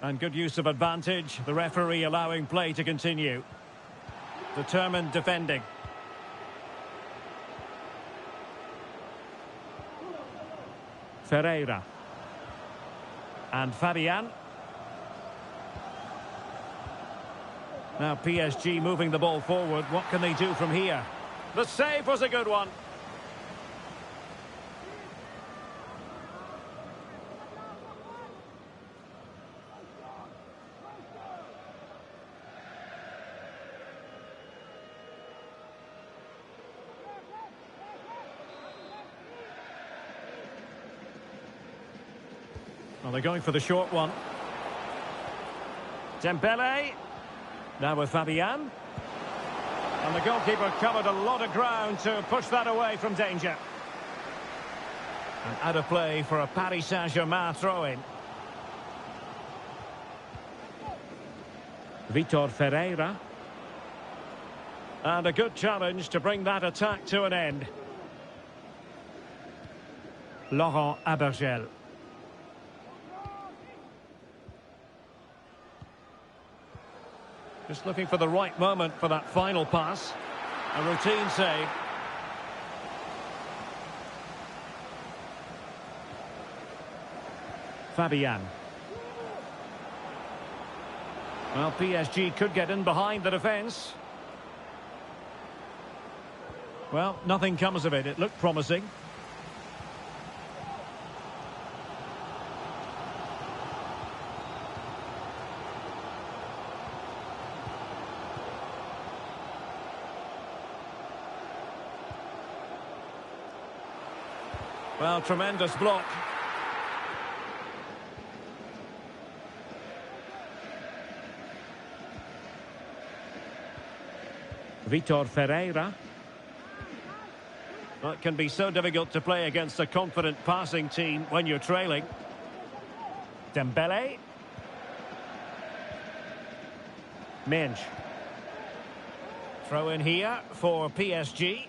And good use of advantage, the referee allowing play to continue. Determined defending. Ferreira. And Fabian. Now PSG moving the ball forward. What can they do from here? The save was a good one. Well, they're going for the short one. Dembele. Now with Fabian. And the goalkeeper covered a lot of ground to push that away from danger. And out of play for a Paris Saint-Germain throw-in. Vitor Ferreira. And a good challenge to bring that attack to an end. Laurent Abergel. Just looking for the right moment for that final pass. A routine save. Fabian. Well, PSG could get in behind the defence. Well, nothing comes of it. It looked promising. Well, tremendous block. Vitor Ferreira. Well, it can be so difficult to play against a confident passing team when you're trailing. Dembele. Mensch. Throw in here for PSG.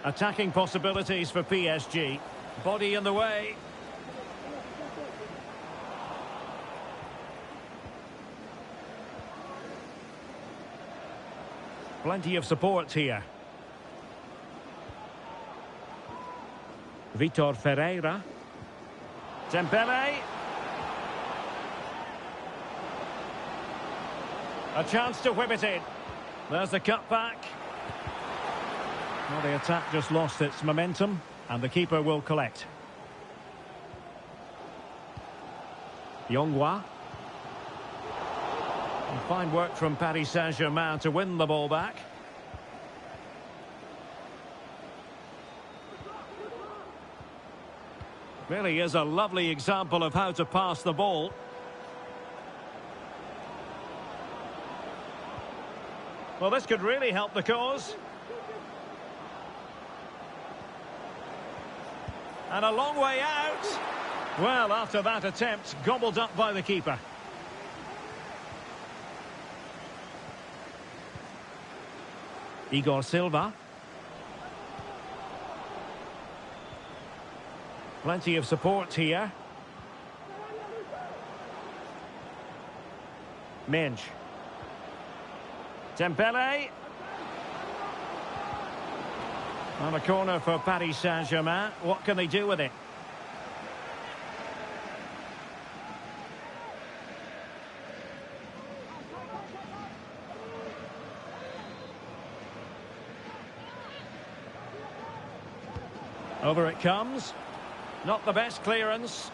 Attacking possibilities for PSG. Body in the way. Plenty of support here. Vitor Ferreira. Dembele. A chance to whip it in. There's the cutback. Well, the attack just lost its momentum, and the keeper will collect. Yongwa. And fine work from Paris Saint-Germain to win the ball back. Really is a lovely example of how to pass the ball. Well, this could really help the cause. And a long way out. Well, after that attempt, gobbled up by the keeper. Igor Silva. Plenty of support here. Mensch. Dembele. On a corner for Paris Saint-Germain. What can they do with it? Over it comes. Not the best clearance.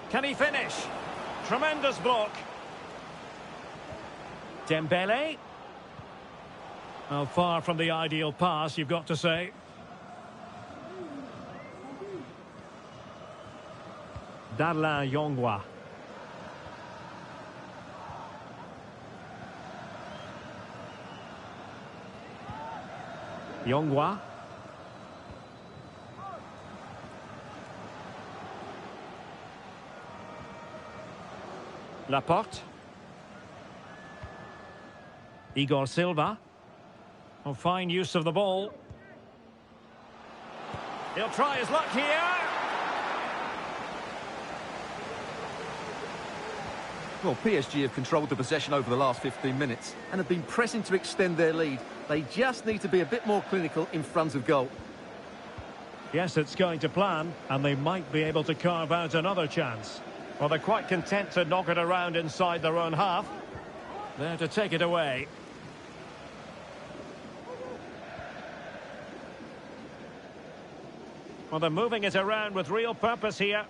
Can he finish? Tremendous block. Dembele. Well, far from the ideal pass, you've got to say. Darlin Yongwa. Yongwa. Laporte. Igor Silva. Oh, fine use of the ball. He'll try his luck here. Well, PSG have controlled the possession over the last 15 minutes and have been pressing to extend their lead. They just need to be a bit more clinical in front of goal. Yes, it's going to plan, and they might be able to carve out another chance. Well, they're quite content to knock it around inside their own half. There to take it away. Well, they're moving it around with real purpose here.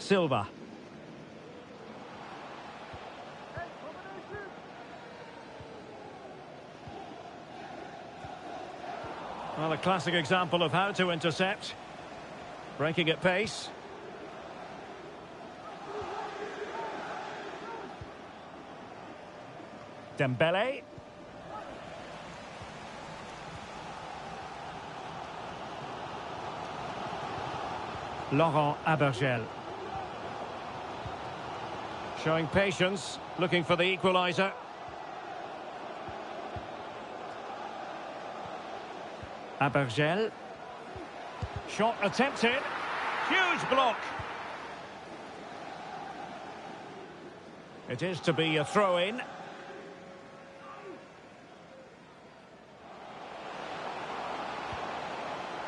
Silva. Well, a classic example of how to intercept. Breaking at pace. Dembele. Laurent Abergel. Showing patience, looking for the equalizer. Abergel. Shot attempted. Huge block. It is to be a throw-in.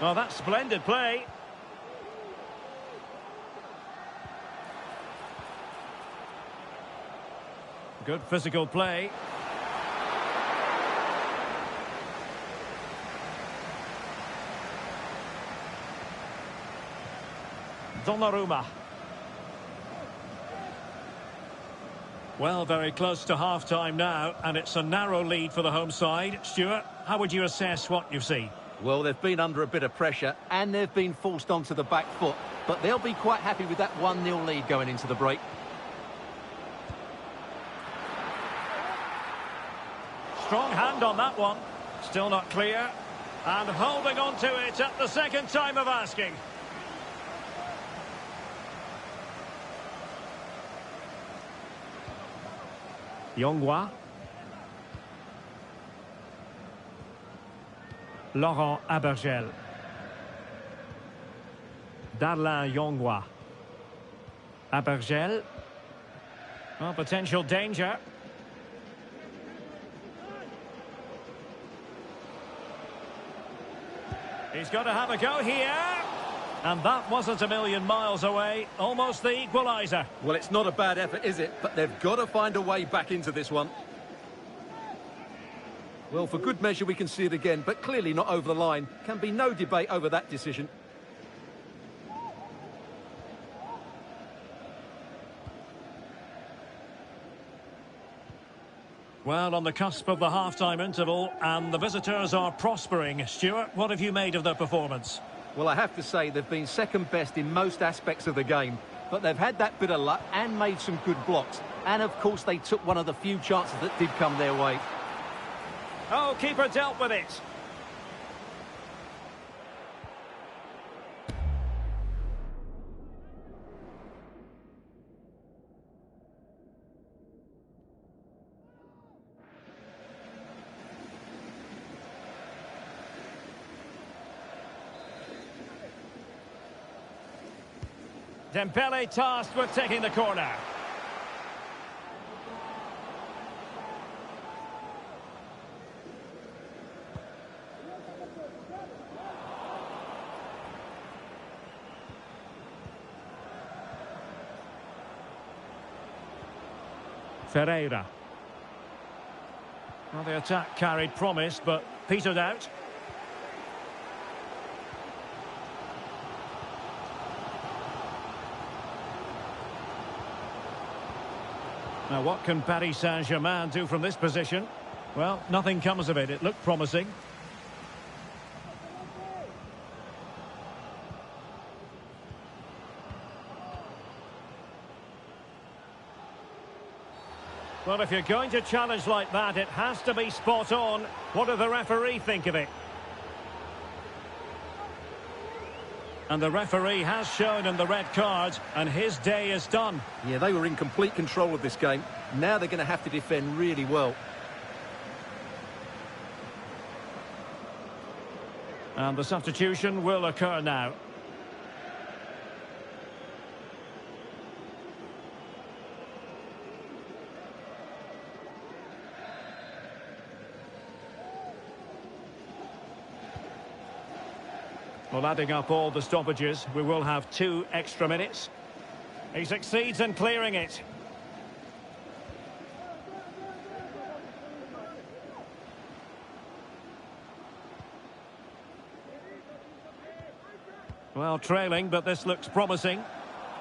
Oh, that's splendid play. Good physical play. Donnarumma. Well, very close to half-time now, and it's a narrow lead for the home side. Stuart, how would you assess what you've seen? Well, they've been under a bit of pressure, and they've been forced onto the back foot. But they'll be quite happy with that 1-0 lead going into the break. Strong hand on that one. Still not clear. And holding on to it at the second time of asking. Yongwa. Laurent Abergel. Darlin Yongwa. Abergel. Oh, potential danger. He's got to have a go here. And that wasn't a million miles away. Almost the equalizer. Well, it's not a bad effort, is it? But they've got to find a way back into this one. Well, for good measure, we can see it again, but clearly not over the line. Can be no debate over that decision. Well, on the cusp of the half-time interval, and the visitors are prospering. Stuart, what have you made of their performance? Well, I have to say they've been second best in most aspects of the game, but they've had that bit of luck and made some good blocks. And, of course, they took one of the few chances that did come their way. Oh, keeper dealt with it. Dembele tasked with taking the corner. Ferreira. Well, the attack carried promise, but petered out. Now, what can Paris Saint-Germain do from this position? Well, nothing comes of it. It looked promising. Well, if you're going to challenge like that, it has to be spot on. What do the referee think of it? And the referee has shown in the red card, and his day is done. Yeah, they were in complete control of this game. Now they're going to have to defend really well. And the substitution will occur now. Well, adding up all the stoppages, we will have 2 extra minutes. He succeeds in clearing it. Well, trailing, but this looks promising.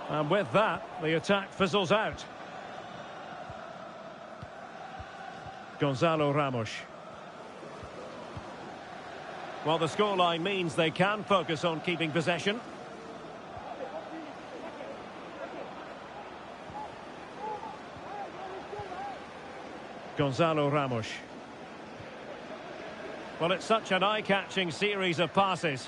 And with that, the attack fizzles out. Gonzalo Ramos. Well, the scoreline means they can focus on keeping possession. Gonzalo Ramos. Well, it's such an eye-catching series of passes.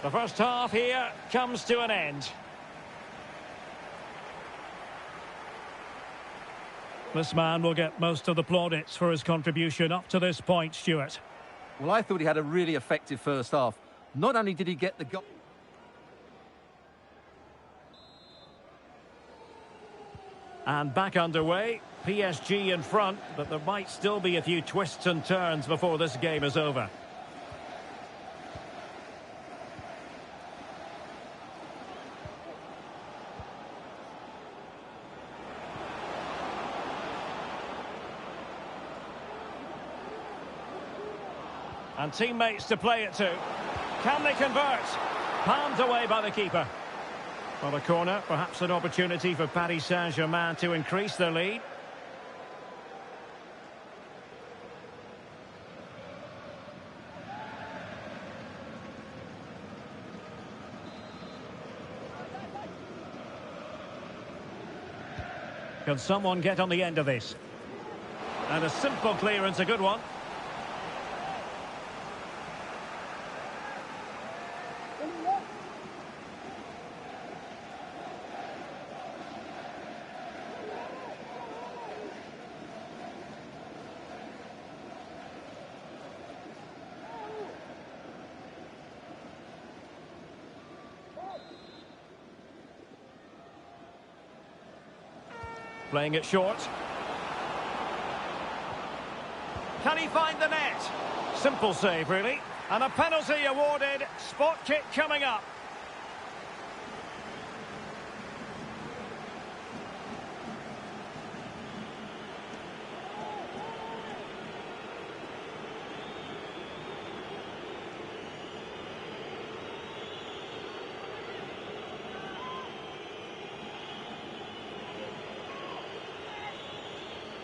The first half here comes to an end. This man will get most of the plaudits for his contribution up to this point, Stuart. Well, I thought he had a really effective first half. Not only did he get the goal... And back underway, PSG in front, but there might still be a few twists and turns before this game is over. And teammates to play it to. Can they convert? Palmed away by the keeper. Well, a corner, perhaps an opportunity for Paris Saint-Germain to increase their lead. Can someone get on the end of this? And a simple clearance, a good one. Playing it short. Can he find the net? Simple save, really. And a penalty awarded. Spot kick coming up.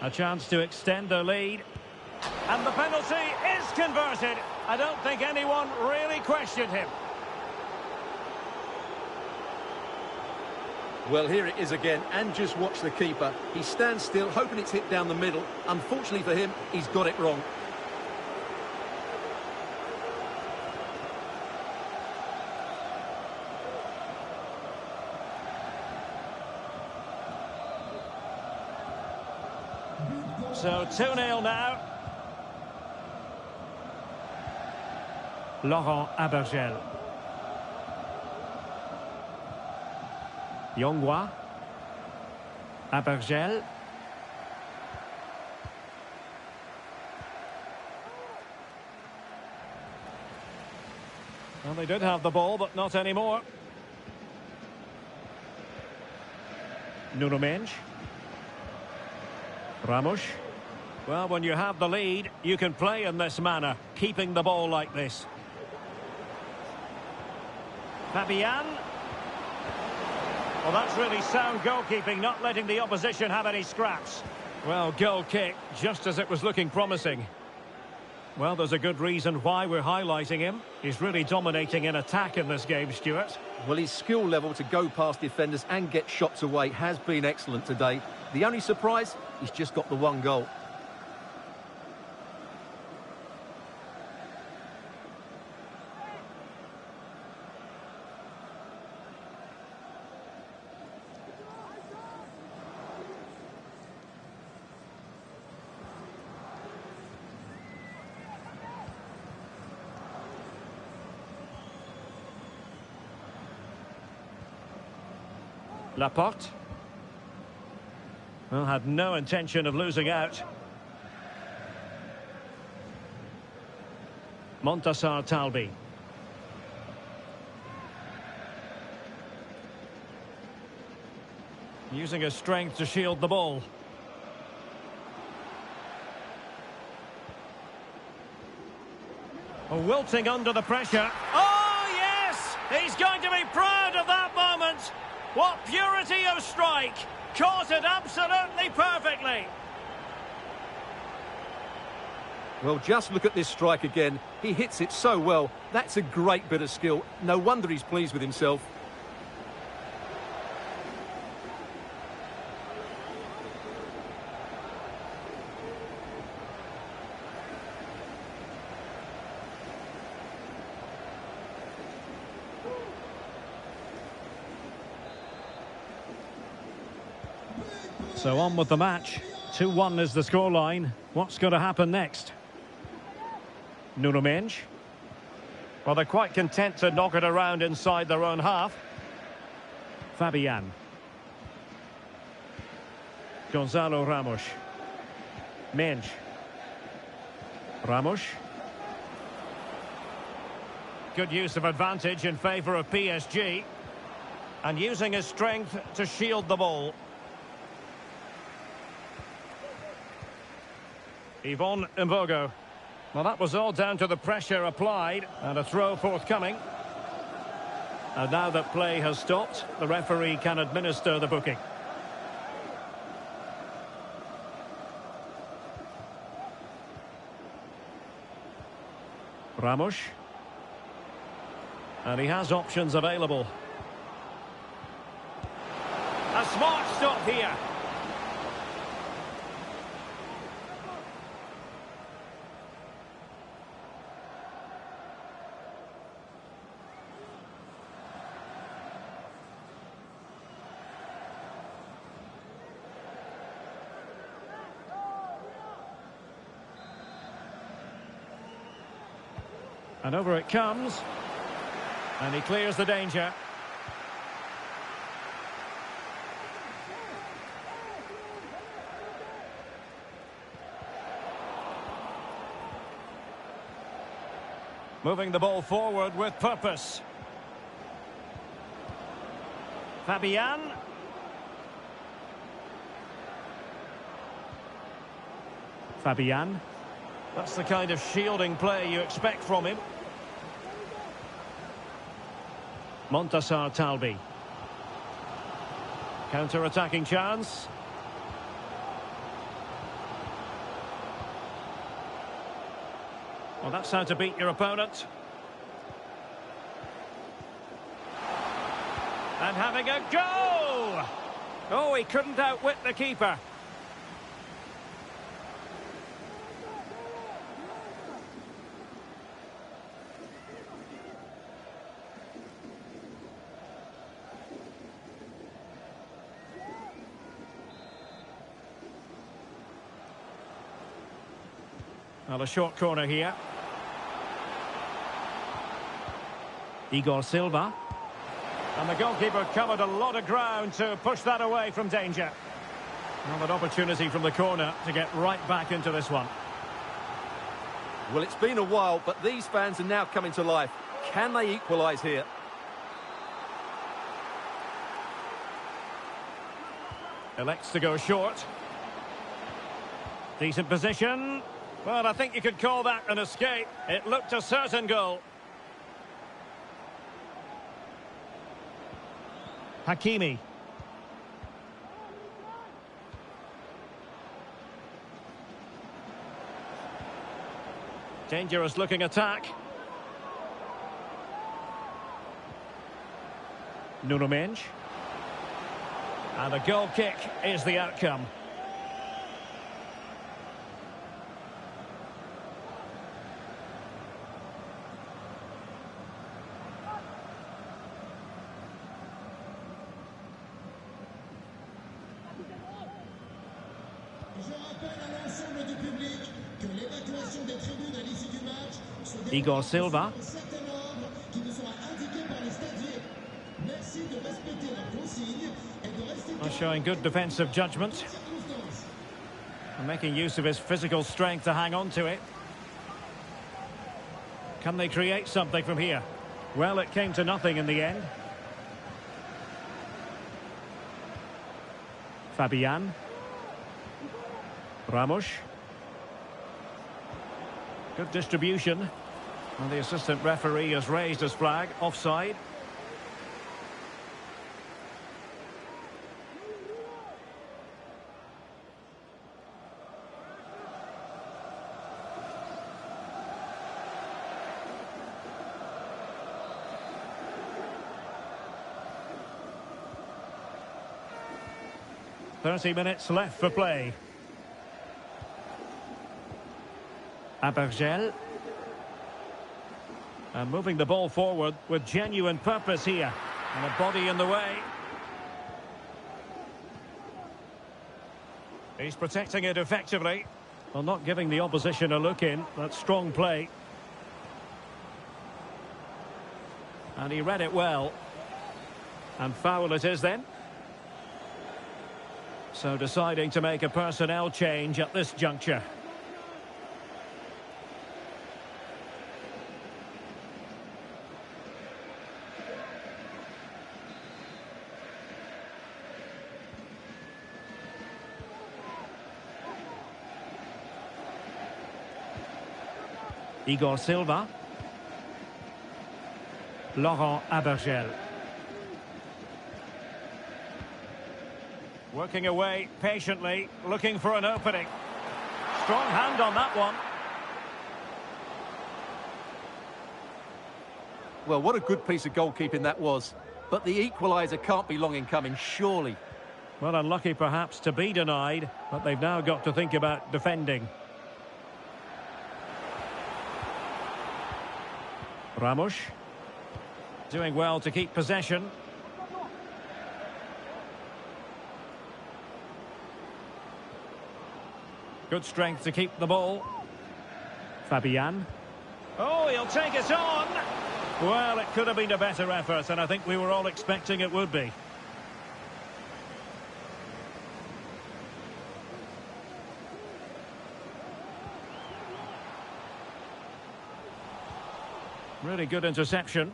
A chance to extend their lead. And the penalty is converted. I don't think anyone really questioned him. Well, here it is again, and just watch the keeper. He stands still, hoping it's hit down the middle. Unfortunately for him, he's got it wrong. So 2-0 now. Laurent Abergel. Yongwa. Abergel. Well, they did have the ball, but not anymore. Nuno Mendes. Ramos. Well, when you have the lead, you can play in this manner, keeping the ball like this. Fabian. Well, that's really sound goalkeeping, not letting the opposition have any scraps. Well, goal kick, just as it was looking promising. Well, there's a good reason why we're highlighting him. He's really dominating in attack in this game, Stuart. Well, his skill level to go past defenders and get shots away has been excellent today. The only surprise, he's just got the one goal. Laporte. Well, had no intention of losing out. Montassar Talbi. Using his strength to shield the ball. Wilting under the pressure. Oh, yes! He's going to be proud of that moment. What purity of strike! Caught it absolutely perfectly. Well, just look at this strike again. He hits it so well. That's a great bit of skill. No wonder he's pleased with himself. So on with the match. 2-1 is the scoreline. What's going to happen next? Nuno Mendes. Well, they're quite content to knock it around inside their own half. Fabian. Gonzalo Ramos. Mendes. Ramos. Good use of advantage in favour of PSG. And using his strength to shield the ball. Yvonne Mbogo. Well, that was all down to the pressure applied, and a throw forthcoming. And now that play has stopped, the referee can administer the booking. Ramos. And he has options available. A smart stop here. And over it comes. And he clears the danger. Moving the ball forward with purpose. Fabian. Fabian. That's the kind of shielding play you expect from him. Montassar Talbi. Counter-attacking chance. Well, that's how to beat your opponent. And having a go! Oh, he couldn't outwit the keeper. Well, a short corner here. Igor Silva. And the goalkeeper covered a lot of ground to push that away from danger. Well, an opportunity from the corner to get right back into this one. Well, it's been a while, but these fans are now coming to life. Can they equalise here? Elects to go short. Decent position. Well, I think you could call that an escape. It looked a certain goal. Hakimi. Dangerous looking attack. Nuno Mendes. And a goal kick is the outcome. Igor Silva. Showing good defensive judgment. And making use of his physical strength to hang on to it. Can they create something from here? Well, it came to nothing in the end. Fabian. Ramos. Good distribution. And the assistant referee has raised his flag. Offside. "30 minutes left for play." Abergel. And moving the ball forward with genuine purpose here. And a body in the way. He's protecting it effectively. Well, not giving the opposition a look in. That's strong play. And he read it well. And foul it is then. So deciding to make a personnel change at this juncture. Igor Silva. Laurent Abergel. Working away patiently, looking for an opening. Strong hand on that one. Well, what a good piece of goalkeeping that was. But the equalizer can't be long in coming, surely. Well, unlucky perhaps to be denied, but they've now got to think about defending. Ramos. Doing well to keep possession. Good strength to keep the ball. Fabian. Oh, he'll take it on. Well, it could have been a better effort, and I think we were all expecting it would be. Really good interception.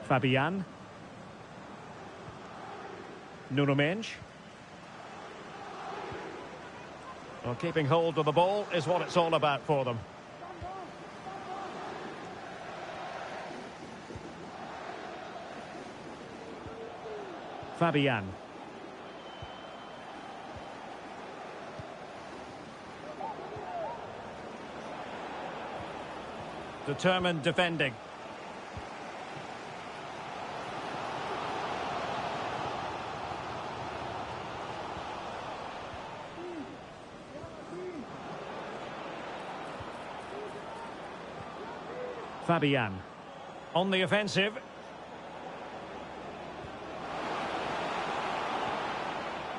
Fabian. Nuno Mendes. Well, keeping hold of the ball is what it's all about for them. Fabian. Determined defending. Fabian on the offensive.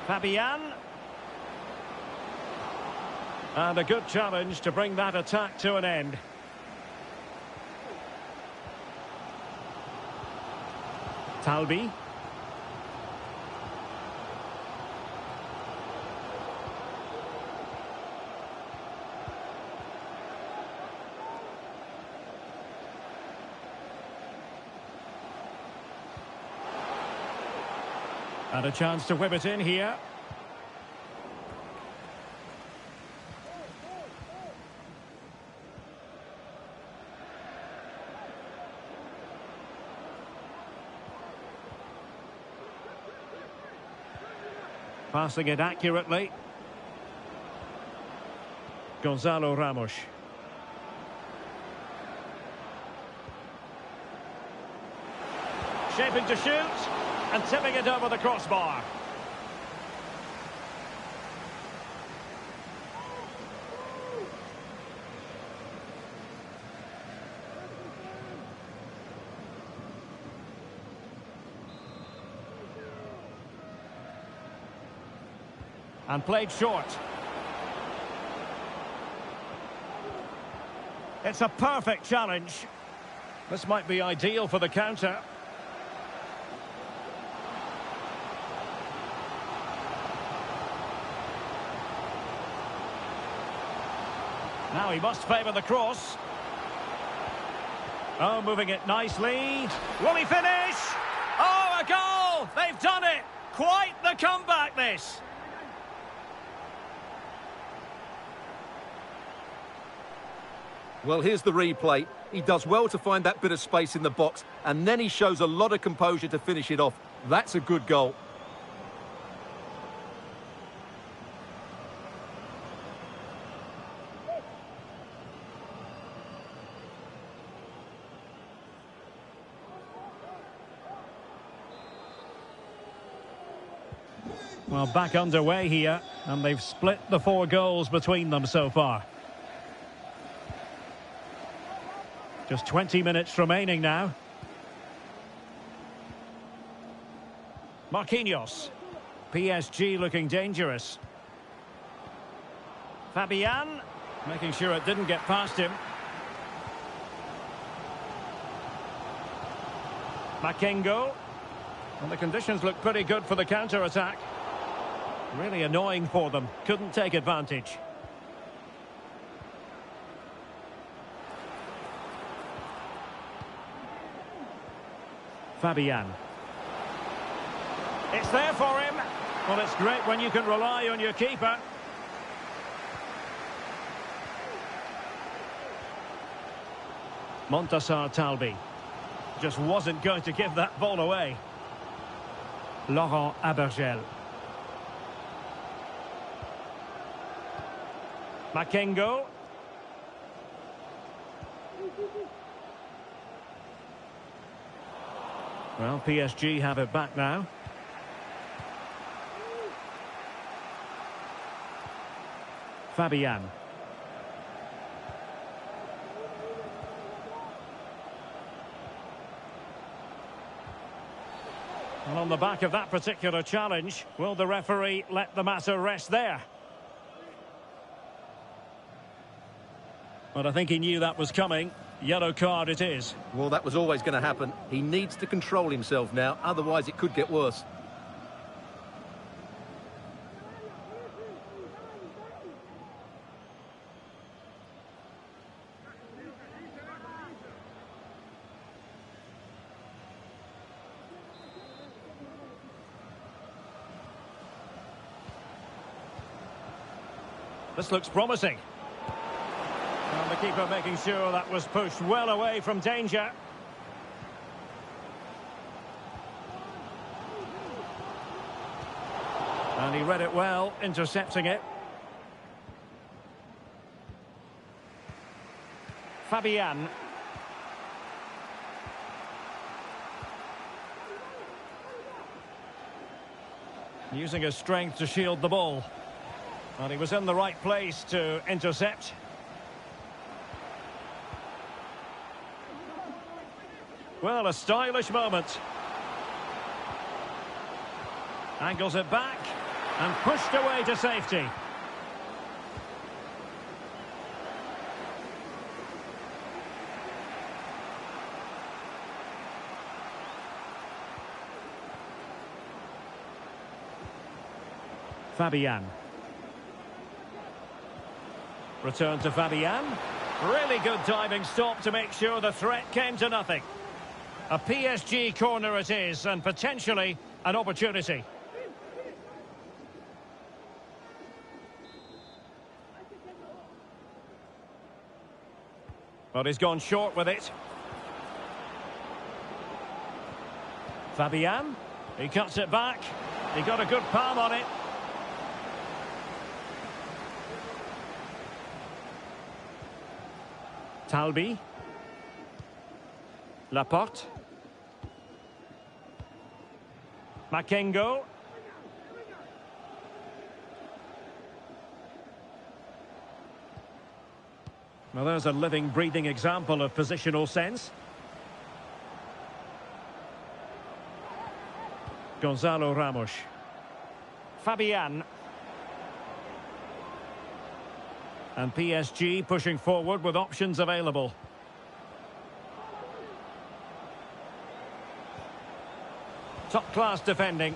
Fabian. And a good challenge to bring that attack to an end. Talbi. And a chance to whip it in here. Passing it accurately. Gonzalo Ramos. Shaping to shoot. And tipping it over the crossbar. And played short. It's a perfect challenge. This might be ideal for the counter. Now he must favour the cross. Oh, moving it nicely. Will he finish? Oh, a goal! They've done it! Quite the comeback, this. Well, here's the replay. He does well to find that bit of space in the box, and then he shows a lot of composure to finish it off. That's a good goal. Well, back underway here, and they've split the 4 goals between them so far. Just 20 minutes remaining now. Marquinhos. PSG looking dangerous. Fabian. Making sure it didn't get past him. Makengo. And the conditions look pretty good for the counter-attack. Really annoying for them. Couldn't take advantage. Fabian. It's there for him. Well, it's great when you can rely on your keeper. Montassar Talbi. Just wasn't going to give that ball away. Laurent Abergel. Makengo. Well, PSG have it back now. Fabian. And on the back of that particular challenge, will the referee let the matter rest there? But I think he knew that was coming. Yellow card it is. Well, that was always going to happen. He needs to control himself now, otherwise it could get worse. This looks promising. And the keeper making sure that was pushed well away from danger. And he read it well, intercepting it. Fabian. Using his strength to shield the ball. And he was in the right place to intercept. Well, a stylish moment. Angles it back and pushed away to safety. Fabian. Return to Fabian. Really good diving stop to make sure the threat came to nothing. A PSG corner it is, and potentially an opportunity. But he's gone short with it. Fabian. He cuts it back. He got a good palm on it. Talbi. Laporte. Makengo. Well, there's a living, breathing example of positional sense. Gonzalo Ramos. Fabian. And PSG pushing forward with options available. Top-class defending.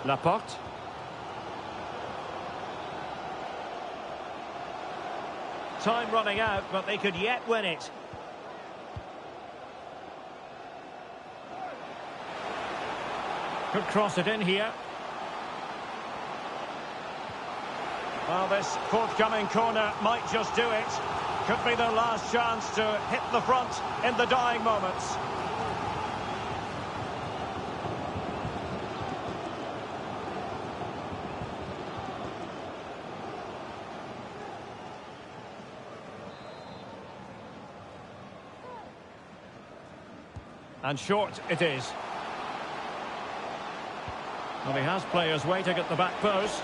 Laporte. Time running out, but they could yet win it. Could cross it in here. Well, this forthcoming corner might just do it. Could be their last chance to hit the front in the dying moments. And short it is. Well, he has players waiting at the back post.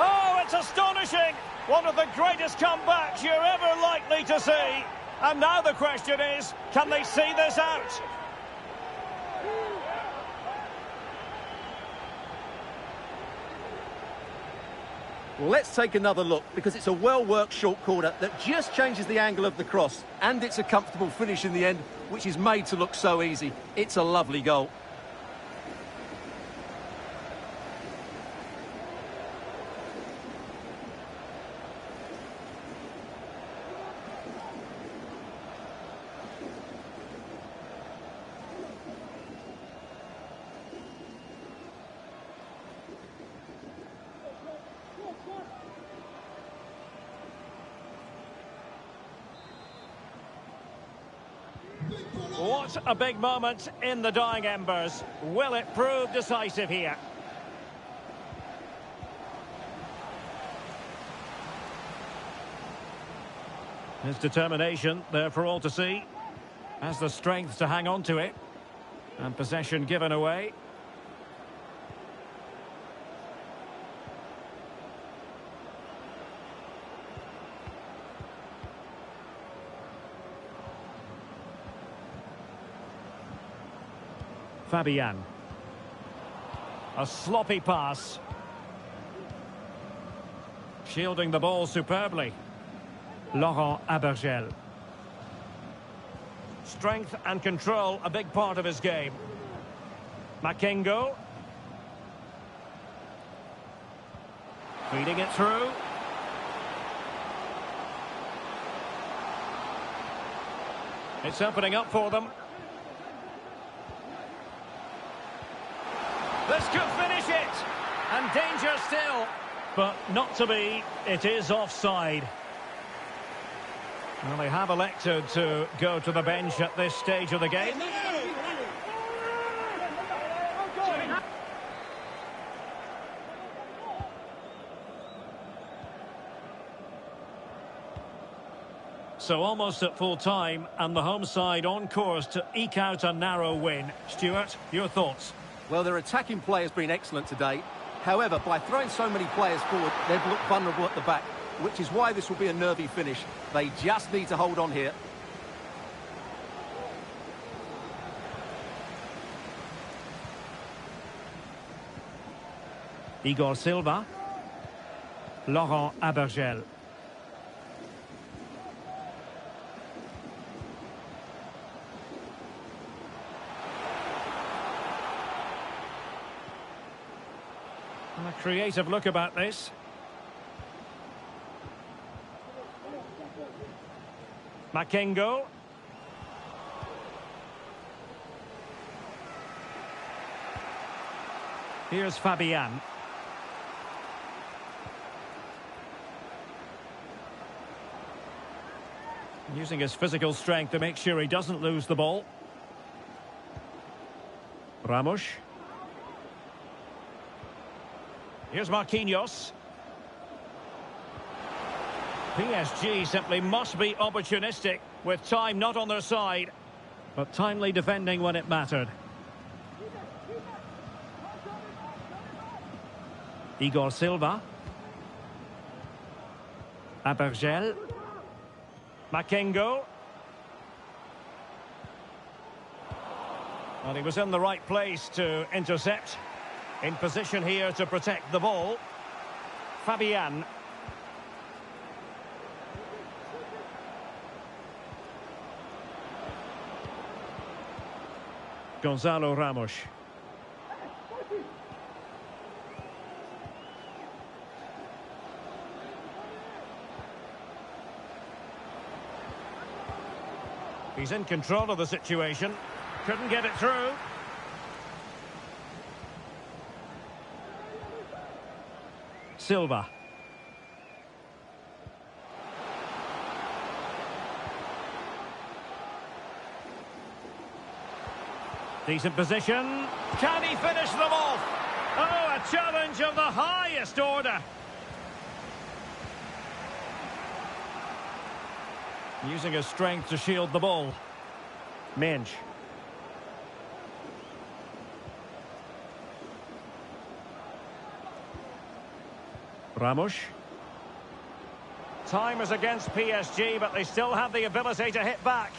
Oh, it's astonishing! One of the greatest comebacks you're ever likely to see. And now the question is, can they see this out? Let's take another look, because it's a well-worked short corner that just changes the angle of the cross. And it's a comfortable finish in the end, which is made to look so easy. It's a lovely goal. What a big moment in the dying embers. Will it prove decisive here? His determination there for all to see. Has the strength to hang on to it. And possession given away. Fabian. A sloppy pass. Shielding the ball superbly. Laurent Abergel. Strength and control, a big part of his game. Makengo. Feeding it through. It's opening up for them. This could finish it. And danger still. But not to be. It is offside. Well, they have elected to go to the bench at this stage of the game. So almost at full time, and the home side on course to eke out a narrow win. Stuart, your thoughts? Well, their attacking play has been excellent today. However, by throwing so many players forward, they've looked vulnerable at the back, which is why this will be a nervy finish. They just need to hold on here. Igor Silva. Laurent Abergel. A creative look about this. Makengo. Here's Fabian. Using his physical strength to make sure he doesn't lose the ball. Ramos. Here's Marquinhos. PSG simply must be opportunistic, with time not on their side, but timely defending when it mattered. Igor Silva. Abergel. Makengo. And he was in the right place to intercept. In position here to protect the ball. Fabian. Gonzalo Ramos. He's in control of the situation. Couldn't get it through. Silva. Decent position. Can he finish them off? Oh, a challenge of the highest order. Using his strength to shield the ball. Mensch. Ramos. Time is against PSG, but they still have the ability to hit back.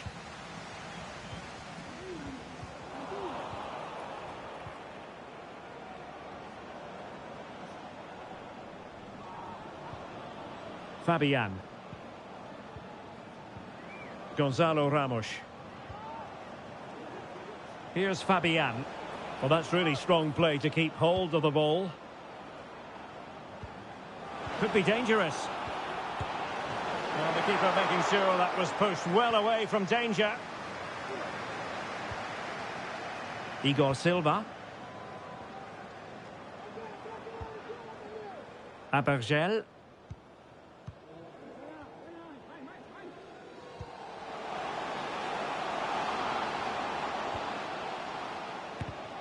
Fabian. Gonzalo Ramos. Here's Fabian. Well, that's really strong play to keep hold of the ball. Could be dangerous. Well, the keeper making sure that was pushed well away from danger. Igor Silva. Abergel.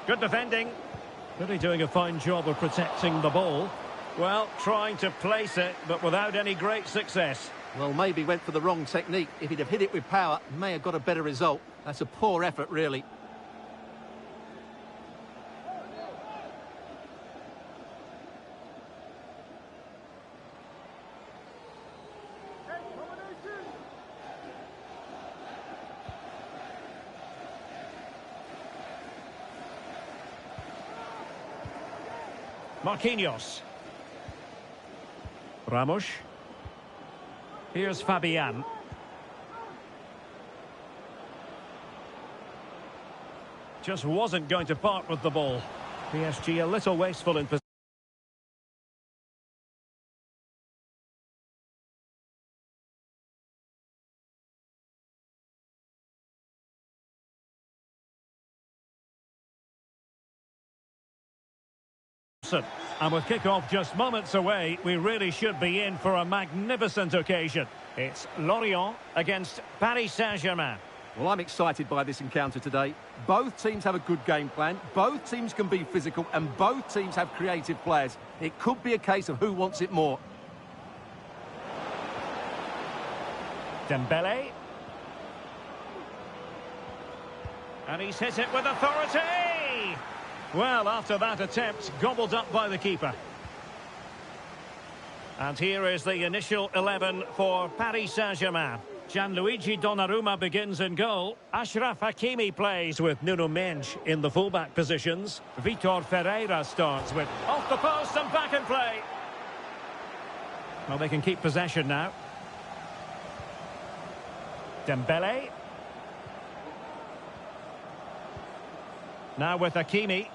Good defending. Really doing a fine job of protecting the ball. Well, trying to place it, but without any great success. Well, maybe went for the wrong technique. If he'd have hit it with power, may have got a better result. That's a poor effort, really. Marquinhos. Ramos. Here's Fabian. Just wasn't going to part with the ball. PSG a little wasteful in possession. And with kick-off just moments away, we really should be in for a magnificent occasion. It's Lorient against Paris Saint-Germain. Well, I'm excited by this encounter today. Both teams have a good game plan, both teams can be physical, and both teams have creative players. It could be a case of who wants it more. Dembele. And he's hit it with authority! Well, after that attempt, gobbled up by the keeper. And here is the initial 11 for Paris Saint-Germain. Gianluigi Donnarumma begins in goal. Achraf Hakimi plays with Nuno Mendes in the fullback positions. Vitor Ferreira starts with off the post and back in play. Well, they can keep possession now. Dembele. Now with Hakimi.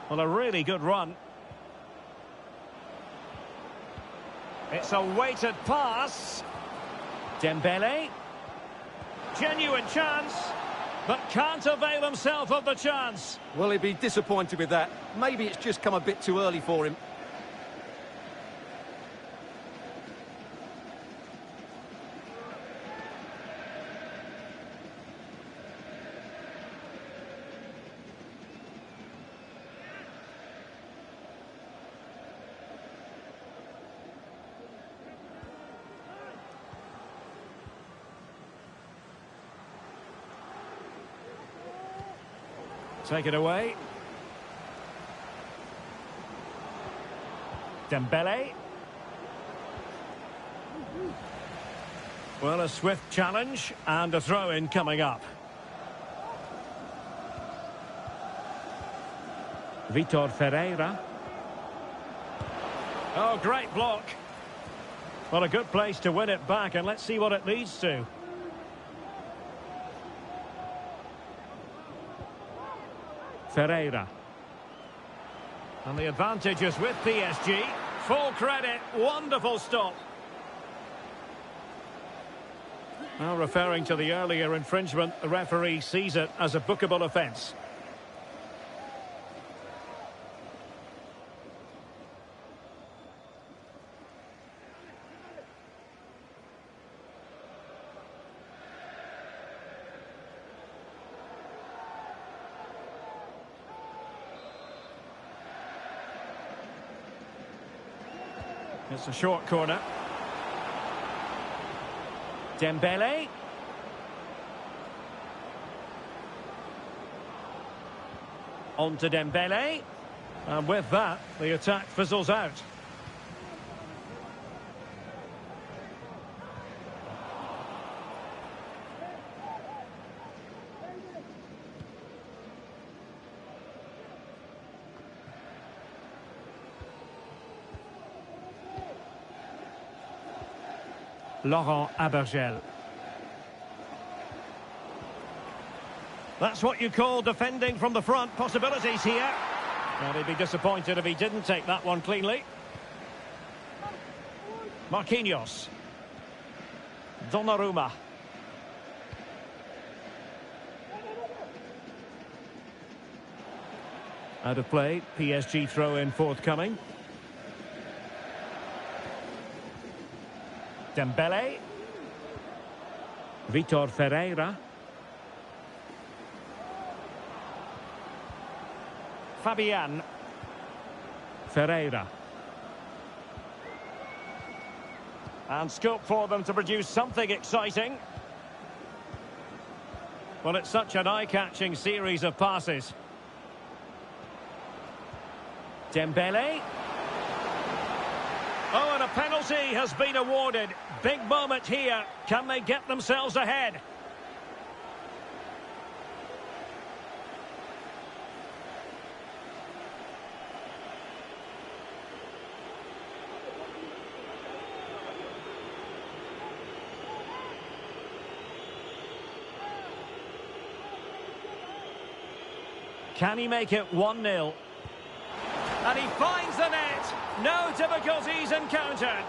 Well, a really good run. It's a weighted pass. Dembele. Genuine chance, but can't avail himself of the chance. Well, he'd be disappointed with that. Maybe it's just come a bit too early for him. Take it away. Dembele. Well, a swift challenge and a throw-in coming up. Vitor Ferreira. Oh, great block. Well, a good place to win it back, and let's see what it leads to. Ferreira. And the advantage is with PSG. Full credit, wonderful stop. Now referring to the earlier infringement, the referee sees it as a bookable offence. It's a short corner. Dembele. On to Dembele. And with that, the attack fizzles out. Laurent Abergel. That's what you call defending from the front. Possibilities here. And he'd be disappointed if he didn't take that one cleanly. Marquinhos. Donnarumma. Out of play. PSG throw-in forthcoming. Dembele. Vitor Ferreira. Fabian. Ferreira. And scope for them to produce something exciting. Well, it's such an eye-catching series of passes. Dembele. Oh, and a penalty has been awarded. Big moment here. Can they get themselves ahead? Can he make it 1-0? And he finds the net. No difficulties encountered.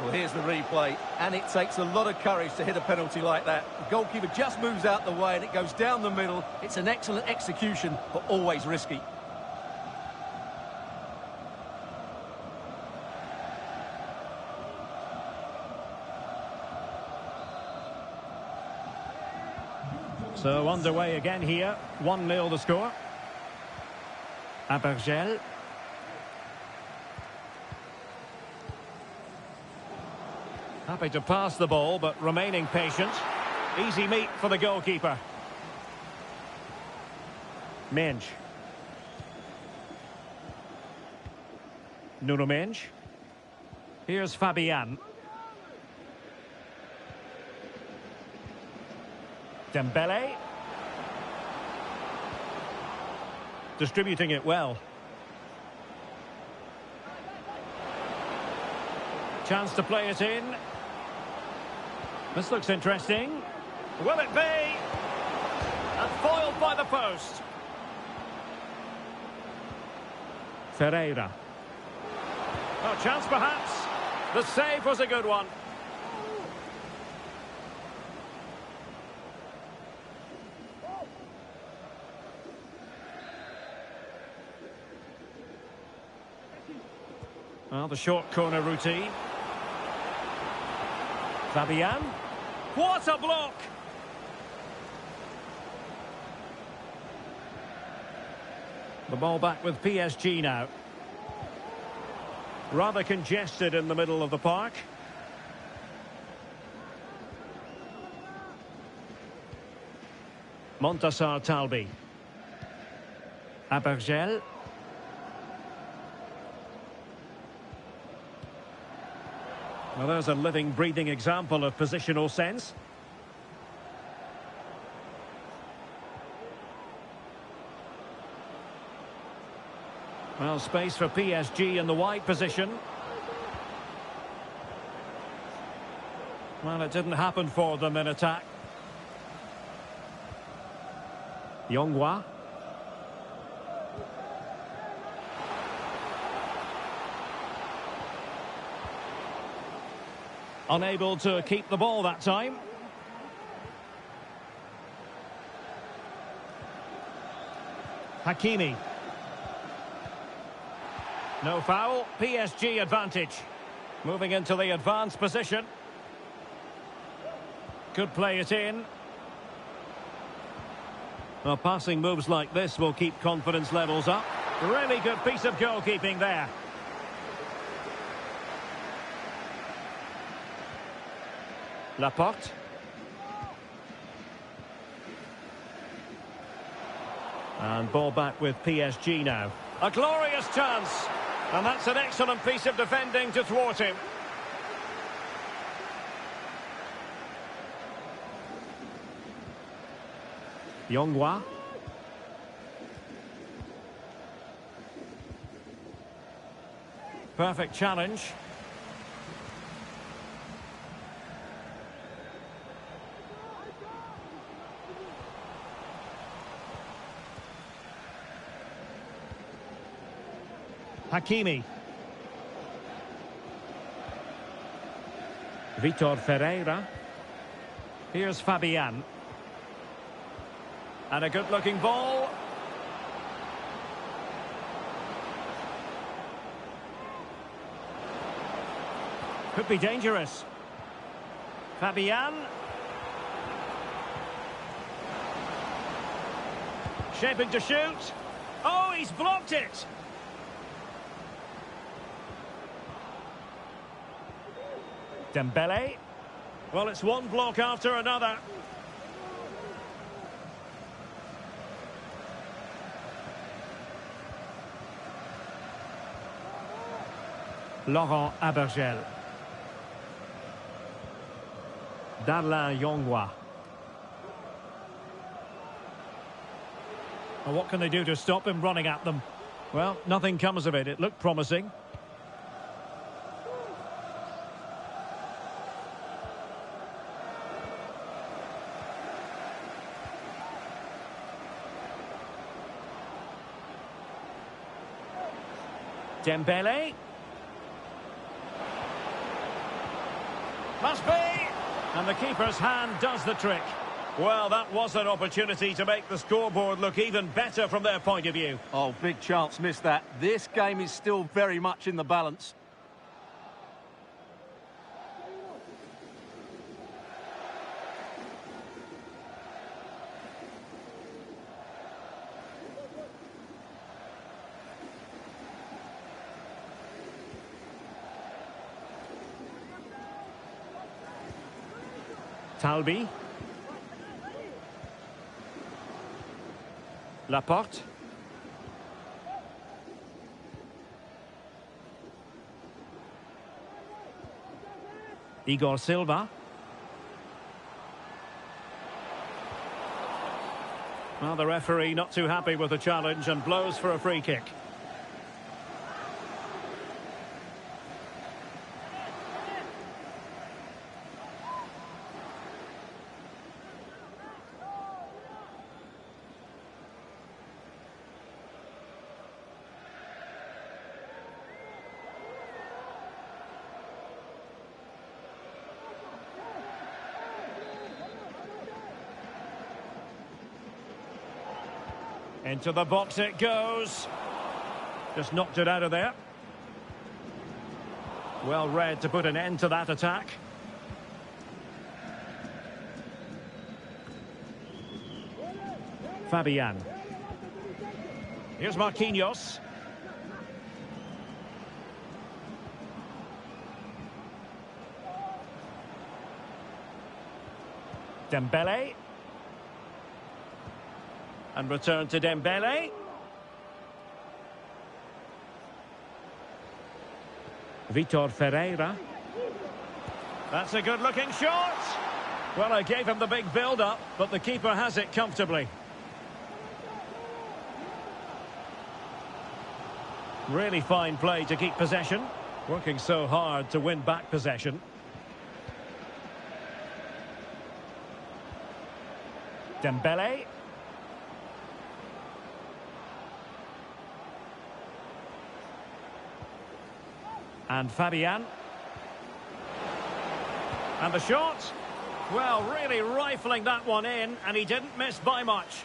Well, here's the replay, and it takes a lot of courage to hit a penalty like that. The goalkeeper just moves out the way and it goes down the middle. It's an excellent execution, but always risky. So underway again here. 1-0 the score. Abergel. Happy to pass the ball, but remaining patient. Easy meat for the goalkeeper. Mensch. Nuno Mensch. Here's Fabian. Dembele. Distributing it well. Chance to play it in. This looks interesting. Will it be? And foiled by the post. Ferreira. Oh, chance perhaps. The save was a good one. Well, the short corner routine. Fabian. What a block! The ball back with PSG now. Rather congested in the middle of the park. Montassar Talbi. Abergel. Well, there's a living, breathing example of positional sense. Well, space for PSG in the wide position. Well, it didn't happen for them in attack. Yonghua. Unable to keep the ball that time. Hakimi. No foul. PSG advantage. Moving into the advanced position. Could play it in. Well, passing moves like this will keep confidence levels up. Really good piece of goalkeeping there. Laporte. And ball back with PSG now. A glorious chance. And that's an excellent piece of defending to thwart him. Yongwa. Perfect challenge. Hakimi. Vitor Ferreira. Here's Fabian. And a good-looking ball. Could be dangerous. Fabian. Shaping to shoot. Oh, he's blocked it. Dembele. Well, it's one block after another. Laurent Abergel. Darlin Yongwa. Well, what can they do to stop him running at them? Well, nothing comes of it. It looked promising. Dembele. Must be! And the keeper's hand does the trick. Well, that was an opportunity to make the scoreboard look even better from their point of view. Oh, big chance missed that. This game is still very much in the balance. Talbi. Laporte. Igor Silva. Well, the referee not too happy with the challenge and blows for a free kick. Into the box it goes. Just knocked it out of there. Well read to put an end to that attack. Fabian. Here's Marquinhos. Dembele. And return to Dembele. Vitor Ferreira. That's a good-looking shot. Well, I gave him the big build-up, but the keeper has it comfortably. Really fine play to keep possession. Working so hard to win back possession. Dembele. And Fabian. And the shot. Well, really rifling that one in, and he didn't miss by much.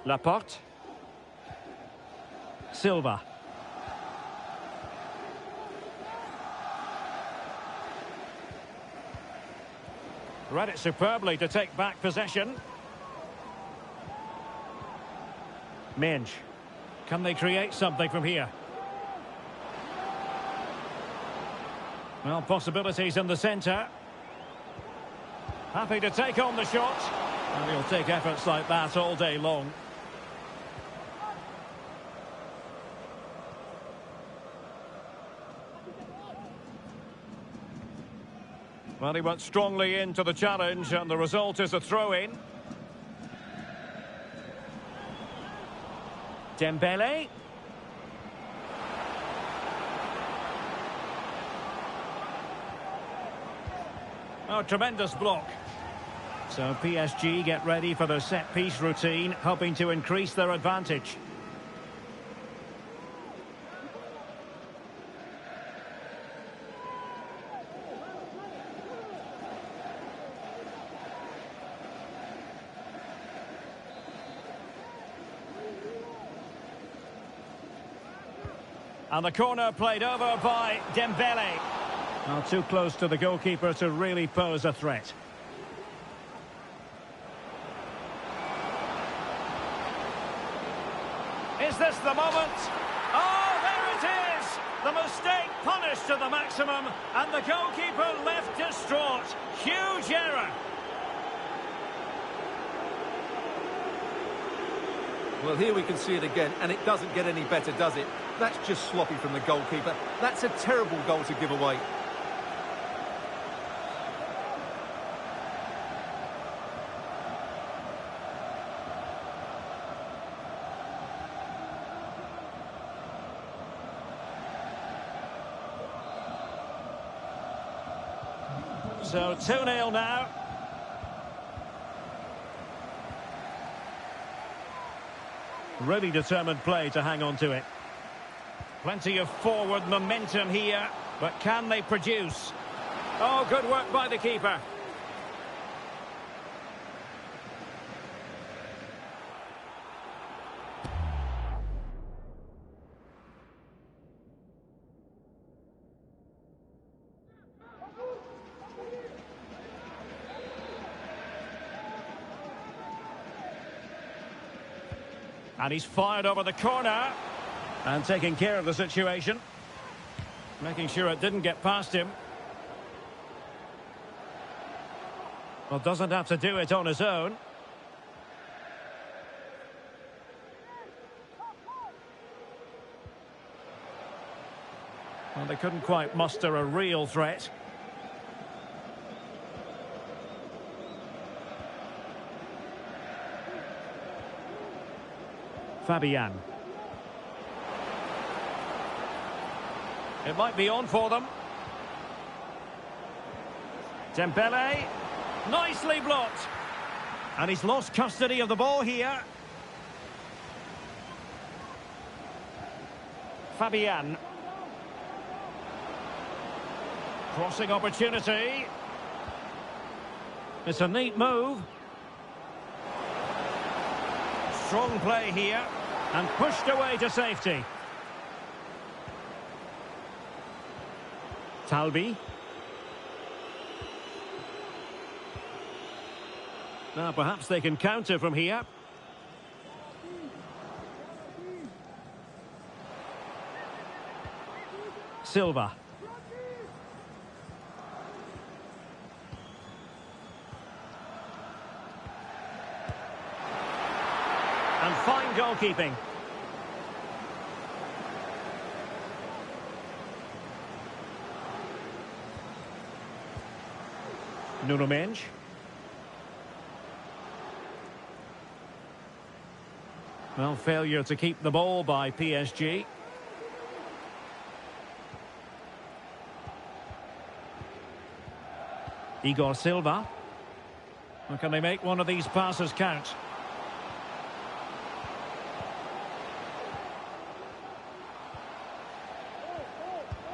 Laporte. Silva. Read it superbly to take back possession. Mensch. Can they create something from here? Well, possibilities in the centre. Happy to take on the shot. And he'll take efforts like that all day long. Well, he went strongly into the challenge, and the result is a throw-in. Dembele. Oh, tremendous block. So PSG get ready for their set-piece routine, hoping to increase their advantage. And the corner played over by Dembele. Well, too close to the goalkeeper to really pose a threat. Is this the moment? Oh, there it is! The mistake punished to the maximum, and the goalkeeper left distraught. Huge error. Well, here we can see it again, and it doesn't get any better, does it? That's just sloppy from the goalkeeper. That's a terrible goal to give away. So 2-0 now. Really determined play to hang on to it. Plenty of forward momentum here, but can they produce? Oh, good work by the keeper. And he's fired over the corner and taking care of the situation, making sure it didn't get past him. Well, doesn't have to do it on his own. Well, they couldn't quite muster a real threat. Fabian. It might be on for them. Dembele. Nicely blocked. And he's lost custody of the ball here. Fabian. Crossing opportunity. It's a neat move. Strong play here. And pushed away to safety. Dolby. Now perhaps they can counter from here. Silva. And fine goalkeeping. Mensch. Well, failure to keep the ball by PSG. Igor Silva. Or can they make one of these passes count?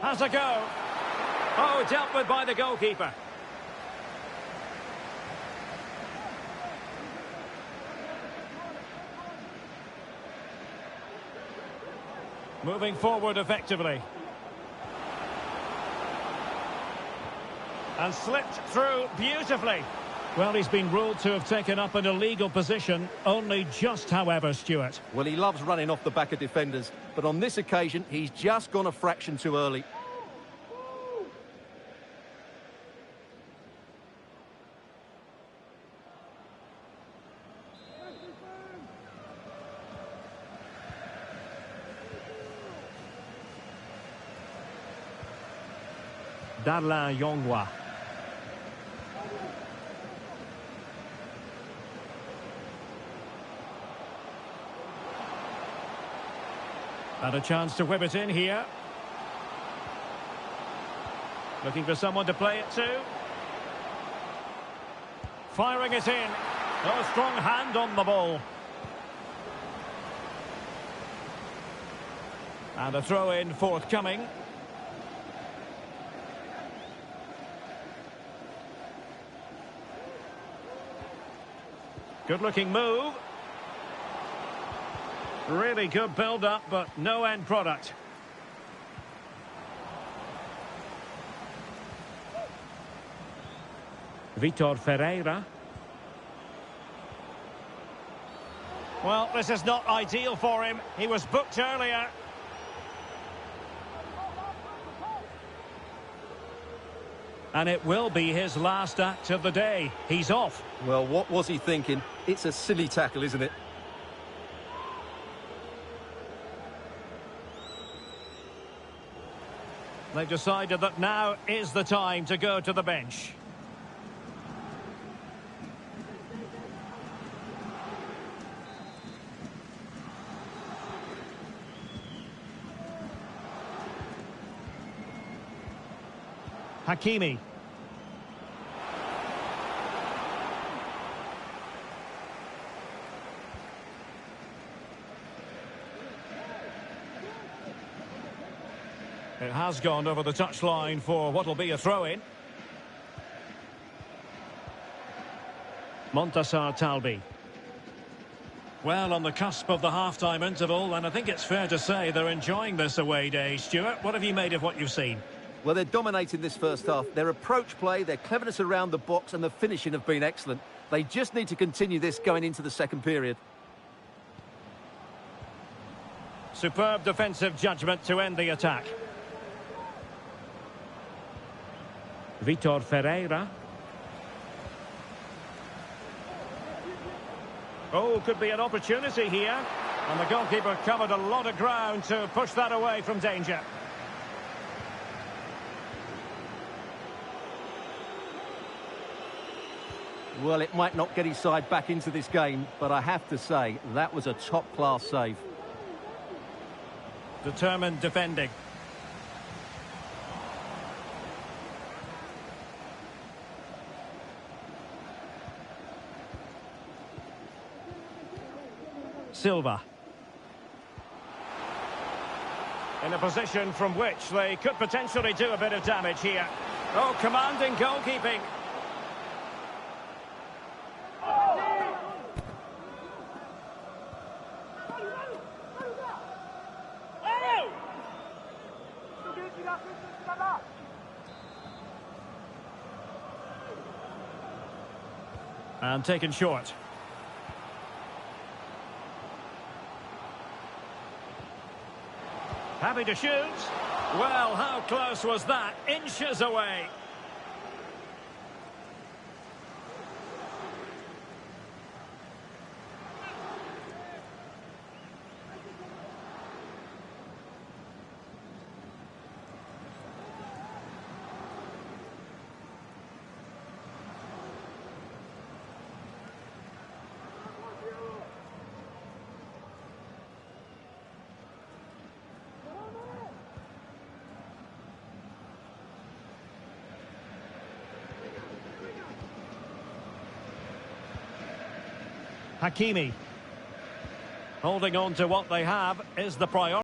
Has a go. Oh, dealt with by the goalkeeper. Moving forward effectively. And slipped through beautifully. Well, he's been ruled to have taken up an illegal position. Only just, however, Stuart. Well, he loves running off the back of defenders. But on this occasion, he's just gone a fraction too early. Darlin Yongwa. And a chance to whip it in here. Looking for someone to play it to. Firing it in. Oh, a strong hand on the ball. And a throw-in forthcoming. Good-looking move. Really good build-up, but no end product. Vitor Ferreira. Well, this is not ideal for him. He was booked earlier. And it will be his last act of the day. He's off. Well, what was he thinking? It's a silly tackle, isn't it? They've decided that now is the time to go to the bench. Hakimi. It has gone over the touchline for what will be a throw-in. Montassar Talbi. Well, on the cusp of the half-time interval, and I think it's fair to say they're enjoying this away day. Stuart, what have you made of what you've seen? Well, they're dominating this first half. Their approach play, their cleverness around the box and the finishing have been excellent. They just need to continue this going into the second period. Superb defensive judgment to end the attack. Vitor Ferreira. Oh, could be an opportunity here. And the goalkeeper covered a lot of ground to push that away from danger. Well, it might not get his side back into this game, but I have to say, that was a top-class save. Determined defending. Silva. In a position from which they could potentially do a bit of damage here. Oh, commanding goalkeeping. And taken short. Happy to shoot. Well, how close was that? Inches away. Hakimi. Holding on to what they have is the priority.